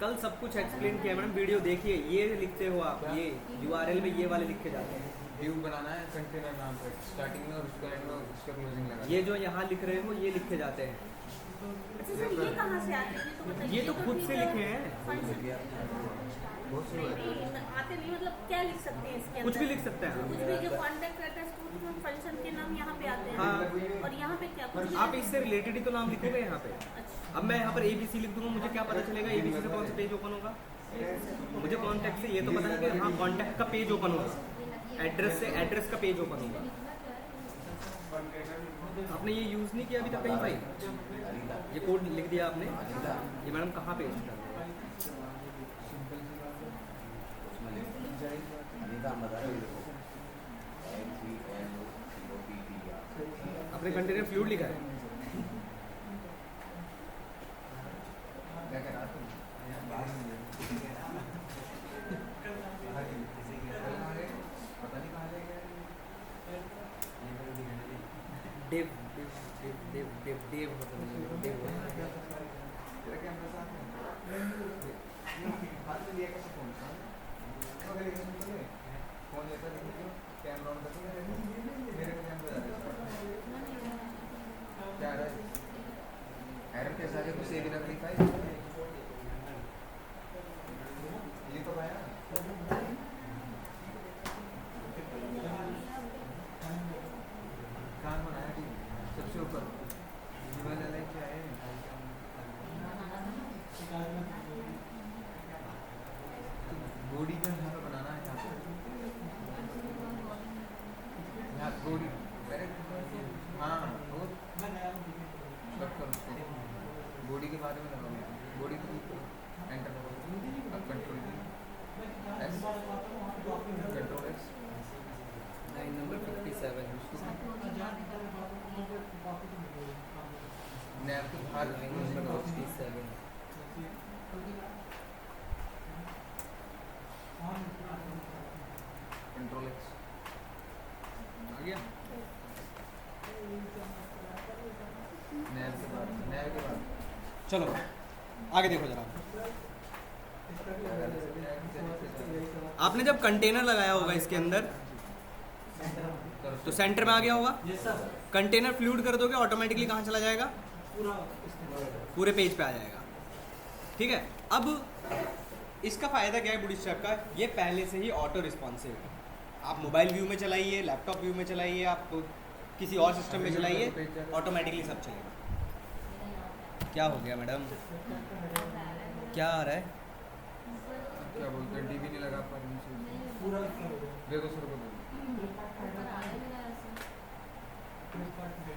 [SPEAKER 1] कल सब कुछ एक्सप्लेन किया मैडम, वीडियो देखिए। ये लिखते हो आप, ये यूआरएल में ये वाले लिखे जाते हैं।
[SPEAKER 3] व्यू बनाना है कंटेनर नाम पर स्टार्टिंग में और उसका एंड में उसका क्लोजिंग लगा।
[SPEAKER 1] ये जो यहाँ लिख रहे हो ये लिखे जाते हैं।
[SPEAKER 4] अच्छा सर, ये कहाँ से आते हैं? तो बताइए।
[SPEAKER 1] ये तो खुद से लिखे हैं।
[SPEAKER 4] आते नहीं, मतलब क्या लिख सकते हैं इसके अंदर?
[SPEAKER 1] कुछ भी लिख सकते हैं।
[SPEAKER 4] कुछ भी, जो कॉन्टैक्ट रहता है उसमें फंक्शन के नाम यहाँ पे आते हैं।
[SPEAKER 1] हाँ।
[SPEAKER 4] और यहाँ पे क्या कुछ
[SPEAKER 1] आप इससे रिलेटेड ही तो नाम लिखोगे यहाँ पे।
[SPEAKER 4] अच्छा।
[SPEAKER 1] अब मैं यहाँ पर ABC लिख दूंगा, मुझे क्या पता चलेगा ABC से कौन सा पेज ओपन होगा? मुझे कॉन्टैक्ट से ये तो पता है कि हाँ कॉन्टैक्ट का पेज ओपन होगा, एड्रेस से एड्रेस का पेज ओपन होगा। आपने ये यूज़ नहीं किया अभी तक कहीं भाई? ये कोड लिख दिया आपने, ये मैडम कहाँ पेस्ट कर रहे हैं? अपने कंटेनर फ्लूइड लिखा है।
[SPEAKER 3] क्या कह रहा था? पता नहीं कहाँ ले गया।
[SPEAKER 1] Div div div div div div div
[SPEAKER 3] तेरा कैमरा साथ में हाथ में लिया कैसे फोन अगर लेके चले फोन लेता लेकिन कैमरा ऑन करके मेरे को कैमरा क्या आ रहा है? एरर कैसा आ रहा है? कुछ एक रख लिखा है ये तो आया कान बनाया ठीक सबसे ऊपर ये वाला लाइट क्या है? बॉडी का यहाँ पे बनाना है, यहाँ बॉडी हाँ और कट करो उसको, बॉडी के बारे में लगाओ, बॉडी को एंटर करो, अब control S control S
[SPEAKER 1] line number 57
[SPEAKER 3] nap के बाहर
[SPEAKER 1] लाइन नंबर 57
[SPEAKER 3] कंट्रोल एक्स
[SPEAKER 1] आ गया।
[SPEAKER 3] नैप के बाद
[SPEAKER 1] चलो आगे देखो जरा। आपने जब कंटेनर लगाया होगा इसके अंदर तो सेंटर में आ गया होगा। कंटेनर फ्लूइड कर दोगे ऑटोमेटिकली कहाँ चला जाएगा? पूरे पेज पे आ जाएगा। ठीक है, अब इसका फ़ायदा क्या है बूटस्ट्रैप का? ये पहले से ही ऑटो रिस्पॉन्सिव है। आप मोबाइल व्यू में चलाइए, लैपटॉप व्यू में चलाइए, आप किसी और सिस्टम में चलाइए, ऑटोमेटिकली सब चलेगा। क्या हो गया मैडम? क्या आ रहा है?
[SPEAKER 3] क्या बोलते हैं टीवी नहीं लगा पा रही
[SPEAKER 2] पूरा ऊपर हो गया।
[SPEAKER 3] दे दो सर को दे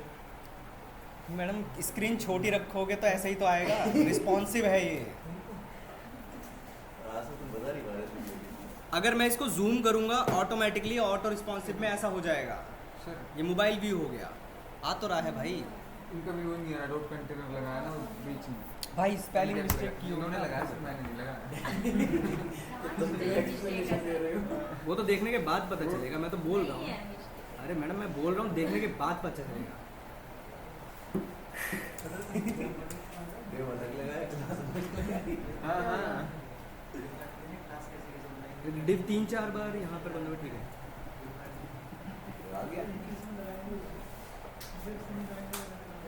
[SPEAKER 1] मैडम स्क्रीन छोटी रखोगे तो ऐसा ही तो आएगा। रिस्पॉन्सिव है ये।
[SPEAKER 5] आज तो तुम बता नहीं पा रहे थे ये।
[SPEAKER 1] अगर मैं इसको जूम करूंगा ऑटोमेटिकली ऑटो रिस्पॉन्सिव में ऐसा हो जाएगा।
[SPEAKER 3] सर
[SPEAKER 1] ये मोबाइल व्यू हो गया। आ तो रहा है भाई।
[SPEAKER 3] इनका भी वो नहीं है डॉट कंटेनर लगाया ना उस बीच में
[SPEAKER 1] भाई स्पेलिंग मिस्टेक की
[SPEAKER 3] उन्होंने लगाया सर मैंने नहीं लगाया
[SPEAKER 5] तुम एक्सप्लेनेशन दे रहे हो।
[SPEAKER 1] वो तो देखने के बाद पता चलेगा। मैं तो बोल रहा हूँ। अरे मैडम मैं बोल रहा हूँ देखने के बाद पता चलेगा।
[SPEAKER 5] ये अलग लगाया क्लास अलग लगाई।
[SPEAKER 3] हाँ हाँ
[SPEAKER 1] डिव 3-4 बार यहाँ पर बंदा ठीक है।
[SPEAKER 5] आ गया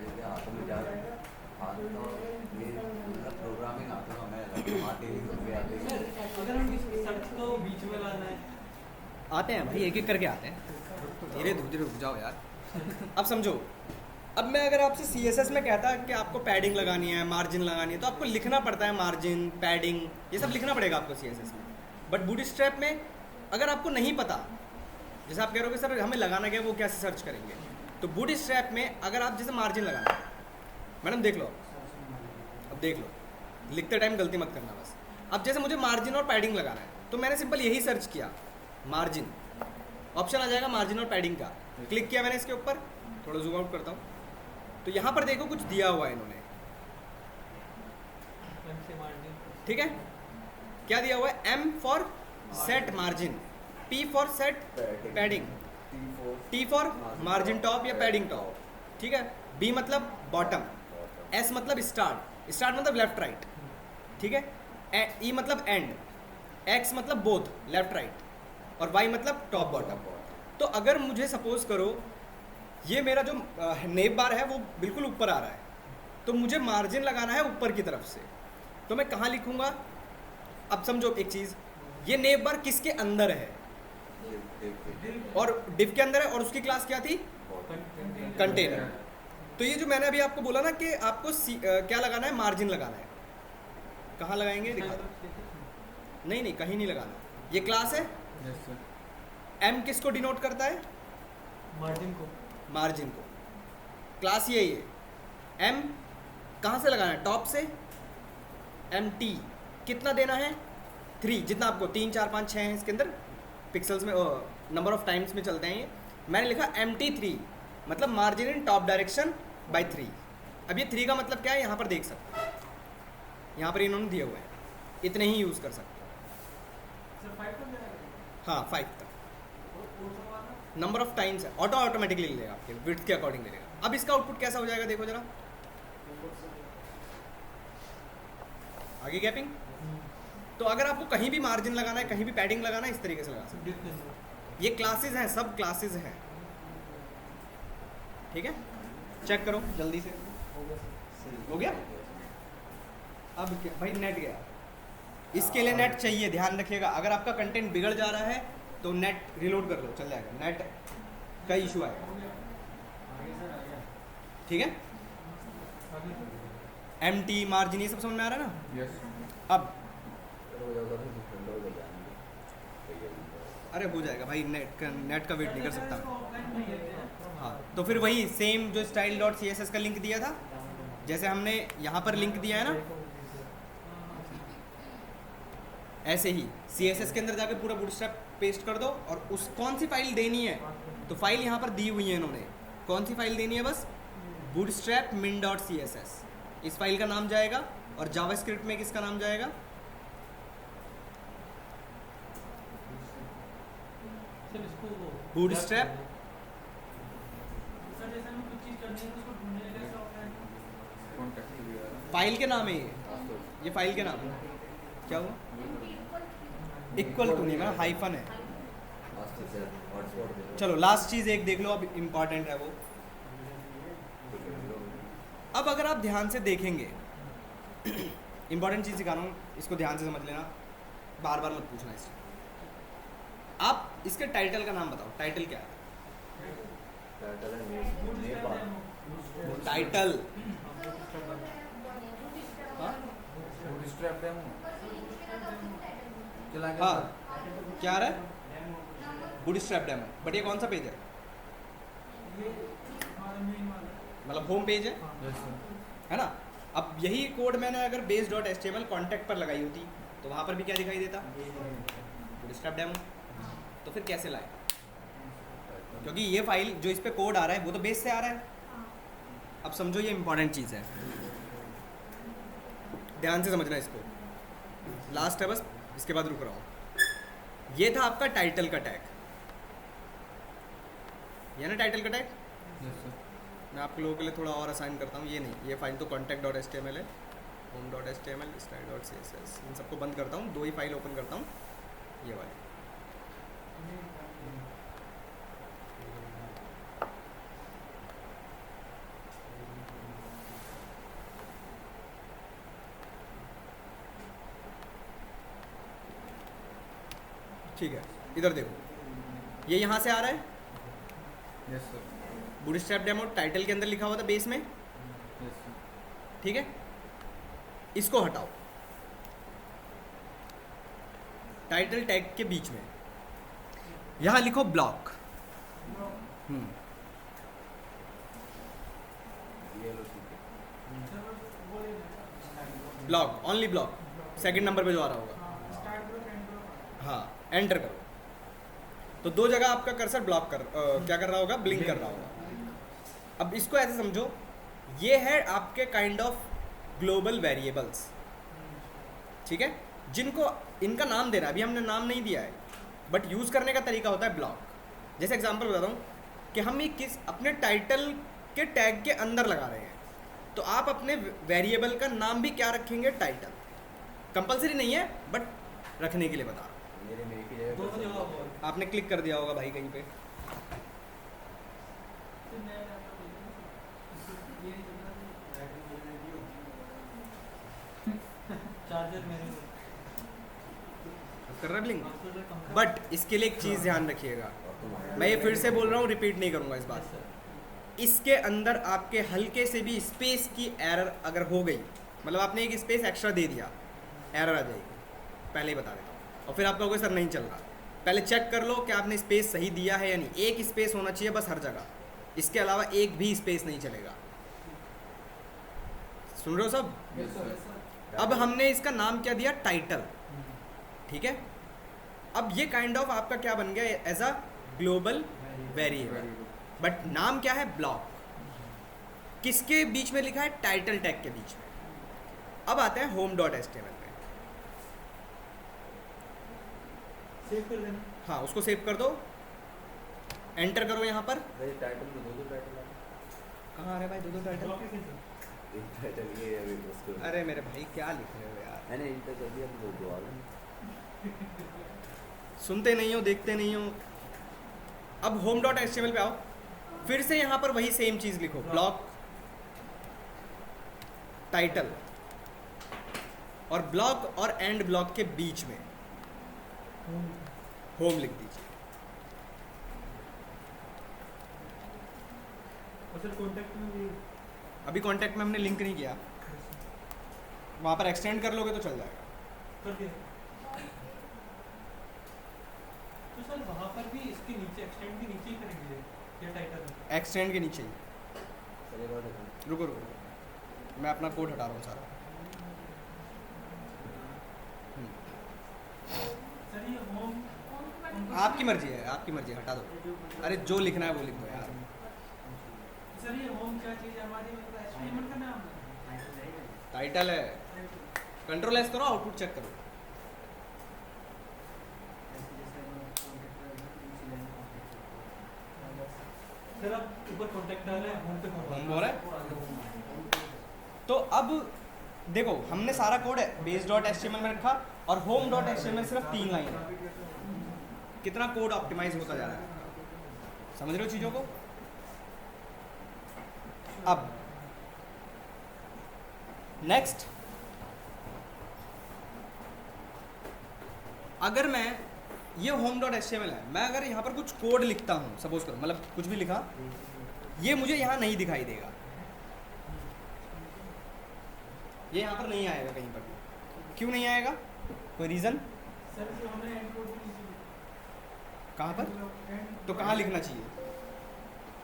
[SPEAKER 5] ये हाथों में जा हाथ तो ये पूरा प्रोग्रामिंग आता है मैं हाथ ही हो गया आते
[SPEAKER 2] अगर हम इस सर्च को बीच में लाना है
[SPEAKER 1] आते हैं भाई एक एक करके आते हैं। धीरे धीरे रुक जाओ यार। अब समझो। अब मैं अगर आपसे CSS में कहता कि आपको पैडिंग लगानी है मार्जिन लगानी है तो आपको लिखना पड़ता है मार्जिन पैडिंग ये सब लिखना पड़ेगा आपको CSS में। बट बूटस्ट्रैप में अगर आपको नहीं पता जैसे आप कह रहे हो कि सर हमें लगाना क्या है वो कैसे सर्च करेंगे तो बूटस्ट्रैप में अगर आप जैसे मार्जिन लगाना है मैडम देख लो अब देख लो लिखते टाइम गलती मत करना बस। अब जैसे मुझे मार्जिन और पैडिंग लगाना है तो मैंने सिंपल यही सर्च किया मार्जिन ऑप्शन आ जाएगा मार्जिन और पैडिंग का। क्लिक किया मैंने इसके ऊपर थोड़ा जूम आउट करता हूँ तो यहाँ पर देखो कुछ दिया हुआ है इन्होंने ठीक है। क्या दिया हुआ है M for set margin P for set padding T for margin top या पैडिंग टॉप ठीक है। B मतलब बॉटम S मतलब स्टार्ट स्टार्ट मतलब लेफ्ट राइट ठीक है। E मतलब एंड X मतलब बोथ लेफ्ट राइट और Y मतलब टॉप बॉटम। तो अगर मुझे सपोज करो ये मेरा जो नेव बार है वो बिल्कुल ऊपर आ रहा है तो मुझे मार्जिन लगाना है ऊपर की तरफ से तो मैं कहाँ लिखूँगा। अब समझो एक चीज़ ये नेव बार किसके अंदर है और डिव के अंदर है और उसकी क्लास क्या थी कंटेनर। तो ये जो मैंने अभी आपको बोला ना कि आपको क्या लगाना है मार्जिन लगाना है कहाँ लगाएंगे दिखा दो। नहीं कहीं नहीं लगाना। ये क्लास है
[SPEAKER 3] यस सर
[SPEAKER 1] M किसको डिनोट करता है मार्जिन को। क्लास यही है M कहाँ से लगाना है टॉप से MT कितना देना है 3 जितना आपको 3 4 5 6 है इसके अंदर पिक्सल्स में नंबर ऑफ टाइम्स में चलते हैं ये। मैंने लिखा MT3 मतलब margin in top direction by 3। अब ये 3 का मतलब क्या है यहाँ पर देख सकते हो यहाँ पर इन्होंने दिया हुआ है इतने ही यूज़ कर सकते हो। हाँ 5 तक नंबर ऑफ टाइम्स है ऑटोमेटिकली ले लेगा आपके विड्थ के अकॉर्डिंग ले लेगा। अब इसका आउटपुट कैसा हो जाएगा देखो जरा आगे गैपिंग। तो अगर आपको कहीं भी मार्जिन लगाना है कहीं भी पैडिंग लगाना है इस तरीके से लगा सकते हैं। ये क्लासेस हैं सब क्लासेस हैं ठीक है। चेक करो जल्दी से हो गया। अब क्या भाई नेट गया इसके लिए नेट चाहिए ध्यान रखिएगा। अगर आपका कंटेंट बिगड़ जा रहा है तो नेट रिलोड कर लो चल जाएगा। नेट का इशू आएगा ठीक है। MT मार्जिन ये सब समझ में आ रहा है ना।
[SPEAKER 3] यस
[SPEAKER 1] अब अरे हो जाएगा भाई नेट का वेट नहीं कर सकता। हाँ तो फिर वही सेम जो style.css का लिंक दिया था जैसे हमने यहाँ पर लिंक दिया है ना ऐसे ही CSS के अंदर जाके पूरा बूटस्ट्रैप पेस्ट कर दो और उस कौन सी फाइल देनी है तो फाइल यहाँ पर दी हुई है इन्होंने। कौन सी फाइल देनी है बस bootstrap min.css इस फाइल का नाम जाएगा और जावास्क्रिप्ट में किसका नाम जाएगा बूटस्ट्रैप। फाइल के नाम है ये फाइल के नाम है क्या हुआ इक्वल टू नहीं मैं हाइफन है। चलो लास्ट चीज़ एक देख लो अब इम्पॉर्टेंट है वो। अब अगर आप ध्यान से देखेंगे इंपॉर्टेंट चीज़ सिखा रहा हूँ इसको ध्यान से समझ लेना बार बार मत पूछना इससे। आप इसके टाइटल का नाम बताओ टाइटल क्या है। टाइटल
[SPEAKER 3] बूटस्ट्रैप डेमो चला के
[SPEAKER 1] हाँ क्या आ रहा है बूटस्ट्रैप डेमो, बट ये कौन सा पेज है?
[SPEAKER 2] ये हमारा मेन वाला
[SPEAKER 1] मतलब होम पेज है,
[SPEAKER 3] यस सर।
[SPEAKER 1] है ना? अब यही कोड मैंने अगर base.html कॉन्टैक्ट पर लगाई होती तो वहाँ पर भी क्या दिखाई देता? Bootstrap demo. तो फिर कैसे लाए? क्योंकि ये फाइल जो इस पे कोड आ रहा है वो तो बेस से आ रहा है। अब समझो ये इंपॉर्टेंट चीज़ है, ध्यान से समझना इसको, लास्ट है बस, इसके बाद रुक रहा हूँ। ये था आपका टाइटल का टैग, ये ना टाइटल का टैग।
[SPEAKER 3] Yes sir.
[SPEAKER 1] मैं आप लोगों के लिए थोड़ा और असाइन करता हूँ, ये नहीं, ये फाइल तो contact.html है, home.html, style.css, इन सबको बंद करता हूँ, दो ही फाइल ओपन करता हूँ, ये वाली। ठीक है, इधर देखो, ये यहाँ से आ रहा है
[SPEAKER 3] yes sir.
[SPEAKER 1] Bootstrap demo, title के अंदर लिखा हुआ था बेस में,
[SPEAKER 3] यस सर।
[SPEAKER 1] ठीक है? इसको हटाओ, टाइटल टैग के बीच में यहाँ लिखो ब्लॉक।
[SPEAKER 5] ये लो ठीक है।
[SPEAKER 1] Block, only block, second number पे जो आ रहा होगा,
[SPEAKER 2] स्टार्ट करो एंड करो।
[SPEAKER 1] हाँ एंटर करो। तो दो जगह आपका कर्सर ब्लॉक क्या कर रहा होगा? ब्लिंक कर रहा होगा। अब इसको ऐसे समझो, ये है आपके काइंड ऑफ ग्लोबल वेरिएबल्स, ठीक है, जिनको इनका नाम देना है। अभी हमने नाम नहीं दिया है, बट यूज़ करने का तरीका होता है ब्लॉक। जैसे एग्जांपल बताता हूँ कि हम ये किस अपने टाइटल के टैग के अंदर लगा रहे हैं, तो आप अपने वेरिएबल का नाम भी क्या रखेंगे? टाइटल। कंपलसरी नहीं है, बट रखने के लिए बता रहा हूँ।
[SPEAKER 5] मेरे में एक ही जगह
[SPEAKER 2] दोनों जगह
[SPEAKER 5] cursor
[SPEAKER 2] हो।
[SPEAKER 1] आपने क्लिक कर दिया होगा भाई कहीं पे,
[SPEAKER 2] फिर नया नया ये चार्जर मेरे को
[SPEAKER 1] कर रहा ब्लिंक।
[SPEAKER 2] आपको जो कम
[SPEAKER 1] बट इसके लिए एक चीज़ ध्यान रखिएगा,
[SPEAKER 5] और तुम्हारा
[SPEAKER 1] मैं ये फिर से बोल रहा हूँ, रिपीट नहीं करूँगा इस बात को। इसके अंदर आपके हल्के से भी स्पेस की एरर अगर हो गई, मतलब आपने एक स्पेस एक्स्ट्रा दे दिया, एरर आ जाएगी, पहले ही बता देता हूँ। और फिर आप कहोगे सर नहीं चल रहा, पहले चेक कर लो कि आपने स्पेस सही दिया है या नहीं। एक स्पेस होना चाहिए बस हर जगह, इसके अलावा एक भी स्पेस नहीं चलेगा। सुन रहे हो सब?
[SPEAKER 3] Yes sir.
[SPEAKER 1] अब हमने इसका नाम क्या दिया? टाइटल, ठीक है? अब ये काइंड ऑफ आपका क्या बन गया? As a global variable, but नाम क्या है? ब्लॉक। किसके बीच में लिखा है? टाइटल टैग के बीच में। अब आते हैं home.html पे।
[SPEAKER 2] सेव कर देना।
[SPEAKER 1] हाँ, उसको सेव कर दो, एंटर करो यहाँ पर।
[SPEAKER 5] भाई टाइटल में दो टाइटल आ
[SPEAKER 1] कहाँ आ रहे भाई दो टाइटल?
[SPEAKER 2] ब्लॉक कैसे सर?
[SPEAKER 5] एक टाइटल ये है अभी उसको
[SPEAKER 1] अरे मेरे भाई क्या लिख रहे हो यार,
[SPEAKER 5] मैंने इंटर कर दिया तो दो आ गए।
[SPEAKER 1] सुनते नहीं हो, देखते नहीं हो। अब home.html पे आओ, फिर से यहाँ पर वही सेम चीज़ लिखो, ब्लॉक, टाइटल, और ब्लॉक और एंड ब्लॉक के बीच में होम लिख दीजिए।
[SPEAKER 2] और सर कॉन्टैक्ट में भी
[SPEAKER 1] अभी कॉन्टैक्ट में हमने लिंक नहीं किया, वहाँ पर एक्सटेंड कर लोगे तो चल जाएगा।
[SPEAKER 2] कर दिया। तो सर वहाँ पर भी इसके नीचे एक्सटेंड के नीचे ही करेंगे ये टाइटल है।
[SPEAKER 1] एक्सटेंड के नीचे ही,
[SPEAKER 5] चलेगा देखो
[SPEAKER 1] रुको रुको, मैं अपना कोड हटा रहा हूँ सारा।
[SPEAKER 2] सर ये होम
[SPEAKER 1] आपकी मर्जी है, आपकी मर्जी है, हटा दो। अरे जो लिखना है वो लिख दो यार।
[SPEAKER 2] सर ये होम क्या चीज़ है हमारी, मतलब एचटीएमएल का नाम है।
[SPEAKER 1] टाइटल है, कंट्रोल एस करो, आउटपुट चेक करो।
[SPEAKER 2] सर आप ऊपर कॉन्टैक्ट डाल रहे हैं, होम पे
[SPEAKER 1] होम हो रहा है। तो अब देखो, हमने सारा कोड है base.html में रखा, और home.html सिर्फ 3 लाइन है। कितना कोड ऑप्टिमाइज होता जा रहा है, समझ रहे हो चीज़ों को? अब नेक्स्ट, अगर मैं ये home.html है, मैं अगर यहाँ पर कुछ कोड लिखता हूँ, सपोज करो, मतलब कुछ भी लिखा, ये मुझे यहाँ नहीं दिखाई देगा, ये यहाँ पर नहीं आएगा कहीं पर भी। क्यों नहीं आएगा, कोई रीज़न?
[SPEAKER 2] सर जो हमें एंड कोड भी नीचे
[SPEAKER 1] कहाँ पर?
[SPEAKER 2] एंड
[SPEAKER 1] तो कहाँ लिखना चाहिए?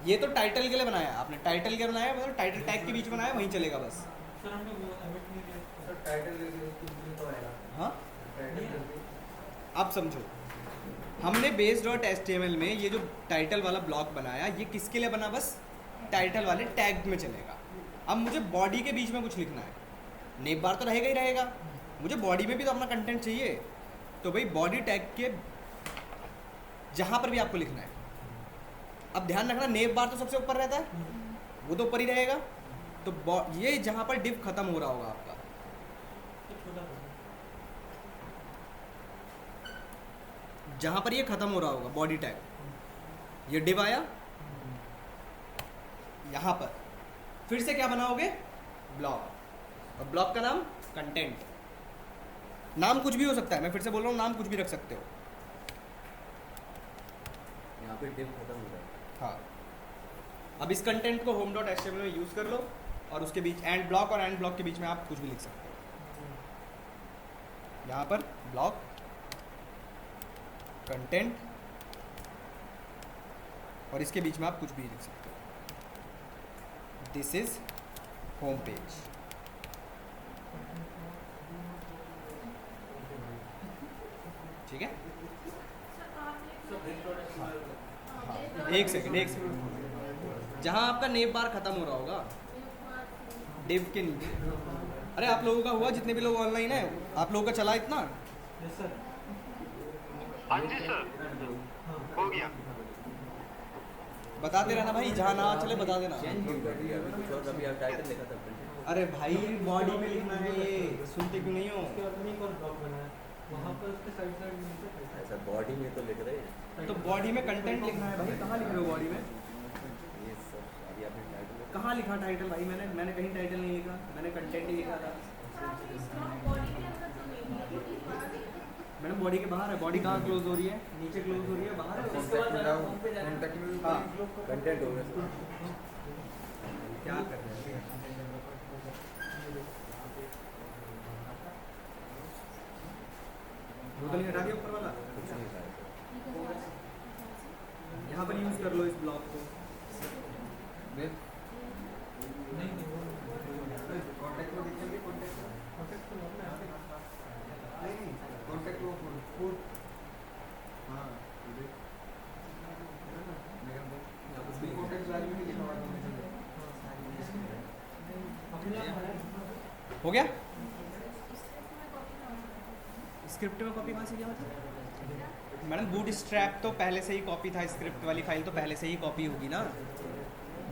[SPEAKER 1] ये तो टाइटल के लिए बनाया आपने, टाइटल के बनाया मतलब टाइटल टैग के बीच में बनाया, वहीं चलेगा बस।
[SPEAKER 2] सर हमने वो एमिट नहीं किया
[SPEAKER 3] सर टाइटल दे दिया उसके लिए तो आएगा
[SPEAKER 1] हाँ
[SPEAKER 3] टाइटल दे दिया
[SPEAKER 1] आप समझो, हमने base.html में ये जो टाइटल वाला ब्लॉक बनाया, ये किसके लिए बना? बस टाइटल वाले टैग में चलेगा। अब मुझे बॉडी के बीच में कुछ लिखना है, नेम बार तो रहेगा ही रहेगा, मुझे बॉडी में भी तो अपना कंटेंट चाहिए। तो भाई बॉडी टैग के जहाँ पर भी आपको लिखना है, अब ध्यान रखना नेम बार तो सबसे ऊपर रहता है, वो तो ऊपर ही रहेगा। तो ये जहाँ पर डिव खत्म हो रहा होगा आपका,
[SPEAKER 2] तो छोटा
[SPEAKER 1] जहाँ पर ये खत्म हो रहा होगा बॉडी टैग, ये डिव आया यहाँ पर, फिर से क्या बनाओगे? ब्लॉक। और ब्लॉक का नाम कंटेंट। नाम कुछ भी हो सकता है, मैं फिर से बोल रहा हूँ, नाम कुछ भी रख सकते हो।
[SPEAKER 5] यहाँ पे डिव खत्म हो जाएगा।
[SPEAKER 1] हाँ, अब इस कंटेंट को home.html में यूज़ कर लो और उसके बीच एंड ब्लॉक और एंड ब्लॉक के बीच में आप कुछ भी लिख सकते हो। यहाँ पर ब्लॉक कंटेंट और इसके बीच में आप कुछ भी लिख सकते हो। This is home page. ठीक है,
[SPEAKER 4] सर आपने
[SPEAKER 2] सब
[SPEAKER 1] एक सेकंड, जहाँ आपका नेम बार खत्म हो रहा होगा डिव के नीचे। अरे आप लोगों का हुआ, जितने भी लोग ऑनलाइन है, आप लोगों का चला इतना?
[SPEAKER 2] यस सर
[SPEAKER 6] हाँ जी सर, हो गया।
[SPEAKER 1] बताते रहना भाई, जहाँ ना चले बता देना।
[SPEAKER 5] चेंज क्यों कर दिया? अभी कुछ और, अभी आप टाइटल लिखा था कंटेंट।
[SPEAKER 1] अरे भाई बॉडी में लिखना है, ये सुनते क्यों नहीं हो?
[SPEAKER 2] उसके बाद में एक और ब्लॉक बनाया, वहाँ पर उसके साइड साइड में नीचे
[SPEAKER 5] ऐसा बॉडी में तो लिख रहे हैं
[SPEAKER 1] तो बॉडी में कंटेंट लिखना है भाई। कहाँ लिख रहे हो बॉडी में?
[SPEAKER 5] ये सब। अभी आपने टाइटल लिखा।
[SPEAKER 1] कहाँ लिखा टाइटल भाई? मैंने कहीं टाइटल नहीं लिखा, मैंने कंटेंट ही लिखा था।
[SPEAKER 4] बॉडी के अंदर तो नहीं है, बॉडी बाहर है।
[SPEAKER 1] मैडम बॉडी के बाहर है। बॉडी कहाँ क्लोज हो रही है? नीचे क्लोज हो रही है, बाहर है।
[SPEAKER 3] कॉन्टैक्ट में जाओ, कॉन्टैक्ट में
[SPEAKER 1] हाँ।
[SPEAKER 5] कंटेंट हो गया।
[SPEAKER 1] क्या कर रहे हैं? वो तो नहीं हटा दिया ऊपर वाला?
[SPEAKER 5] कुछ नहीं था ऐसा।
[SPEAKER 1] यहाँ पर यूज़ कर लो इस ब्लॉक को।
[SPEAKER 3] देख
[SPEAKER 2] नहीं नहीं वो
[SPEAKER 3] कॉन्टैक्ट में दिखेंगे कॉन्टैक्ट में
[SPEAKER 2] कॉन्टेक्ट तो होता है
[SPEAKER 3] नहीं कॉन्टैक्ट वो फूड हाँ ये मेरा उसमें कॉन्टैक्ट वाले में लिखा हुआ था
[SPEAKER 2] अपने आप है
[SPEAKER 1] हो गया? स्क्रिप्ट में कॉपी कहाँ से किया मतलब? मैडम बूटस्ट्रैप तो पहले से ही कॉपी था, स्क्रिप्ट वाली फाइल तो पहले से ही कॉपी होगी ना।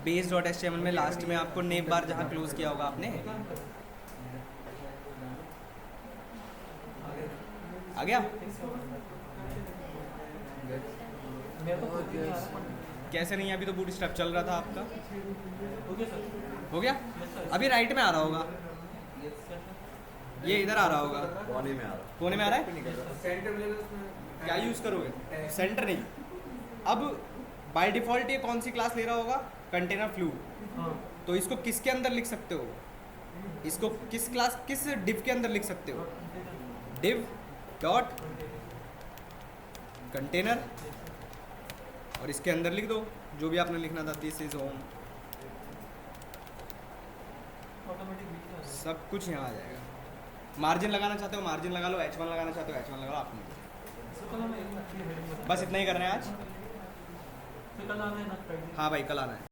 [SPEAKER 1] base.html में लास्ट में आपको नेम बार जहाँ क्लोज किया होगा आपने, आ गया?
[SPEAKER 2] मैं तो खुद ही नहीं आ रहा
[SPEAKER 1] कैसे नहीं? अभी तो बूटस्ट्रैप चल रहा था आपका।
[SPEAKER 2] हो गया सर
[SPEAKER 1] हो गया? अभी राइट में आ रहा होगा, ये इधर आ रहा होगा,
[SPEAKER 5] कोने में आ रहा।
[SPEAKER 1] कोने में आ रहा है।
[SPEAKER 3] सेंटर मिलेगा उसमें
[SPEAKER 1] क्या यूज़ करोगे? सेंटर नहीं। अब बाय डिफ़ॉल्ट ये कौन सी क्लास ले रहा होगा? Container fluid.
[SPEAKER 2] हाँ
[SPEAKER 1] तो इसको किसके अंदर लिख सकते हो? इसको किस क्लास, किस डिव के अंदर लिख सकते हो? डिव डॉट कंटेनर और इसके अंदर लिख दो जो भी आपने लिखना था, दिस इज होम।
[SPEAKER 2] ऑटोमेटिक बीच में आ जाएगा।
[SPEAKER 1] सब कुछ यहाँ आ जाएगा। मार्जिन लगाना चाहते हो मार्जिन लगा लो, H1 लगाना चाहते हो H1 लगा लो, आपने।
[SPEAKER 2] तो कल हमें एक हेडिंग
[SPEAKER 1] बस इतना ही करना है आज।
[SPEAKER 2] तो कल हमें ना फ्राइडे
[SPEAKER 1] हाँ भाई कल आना है।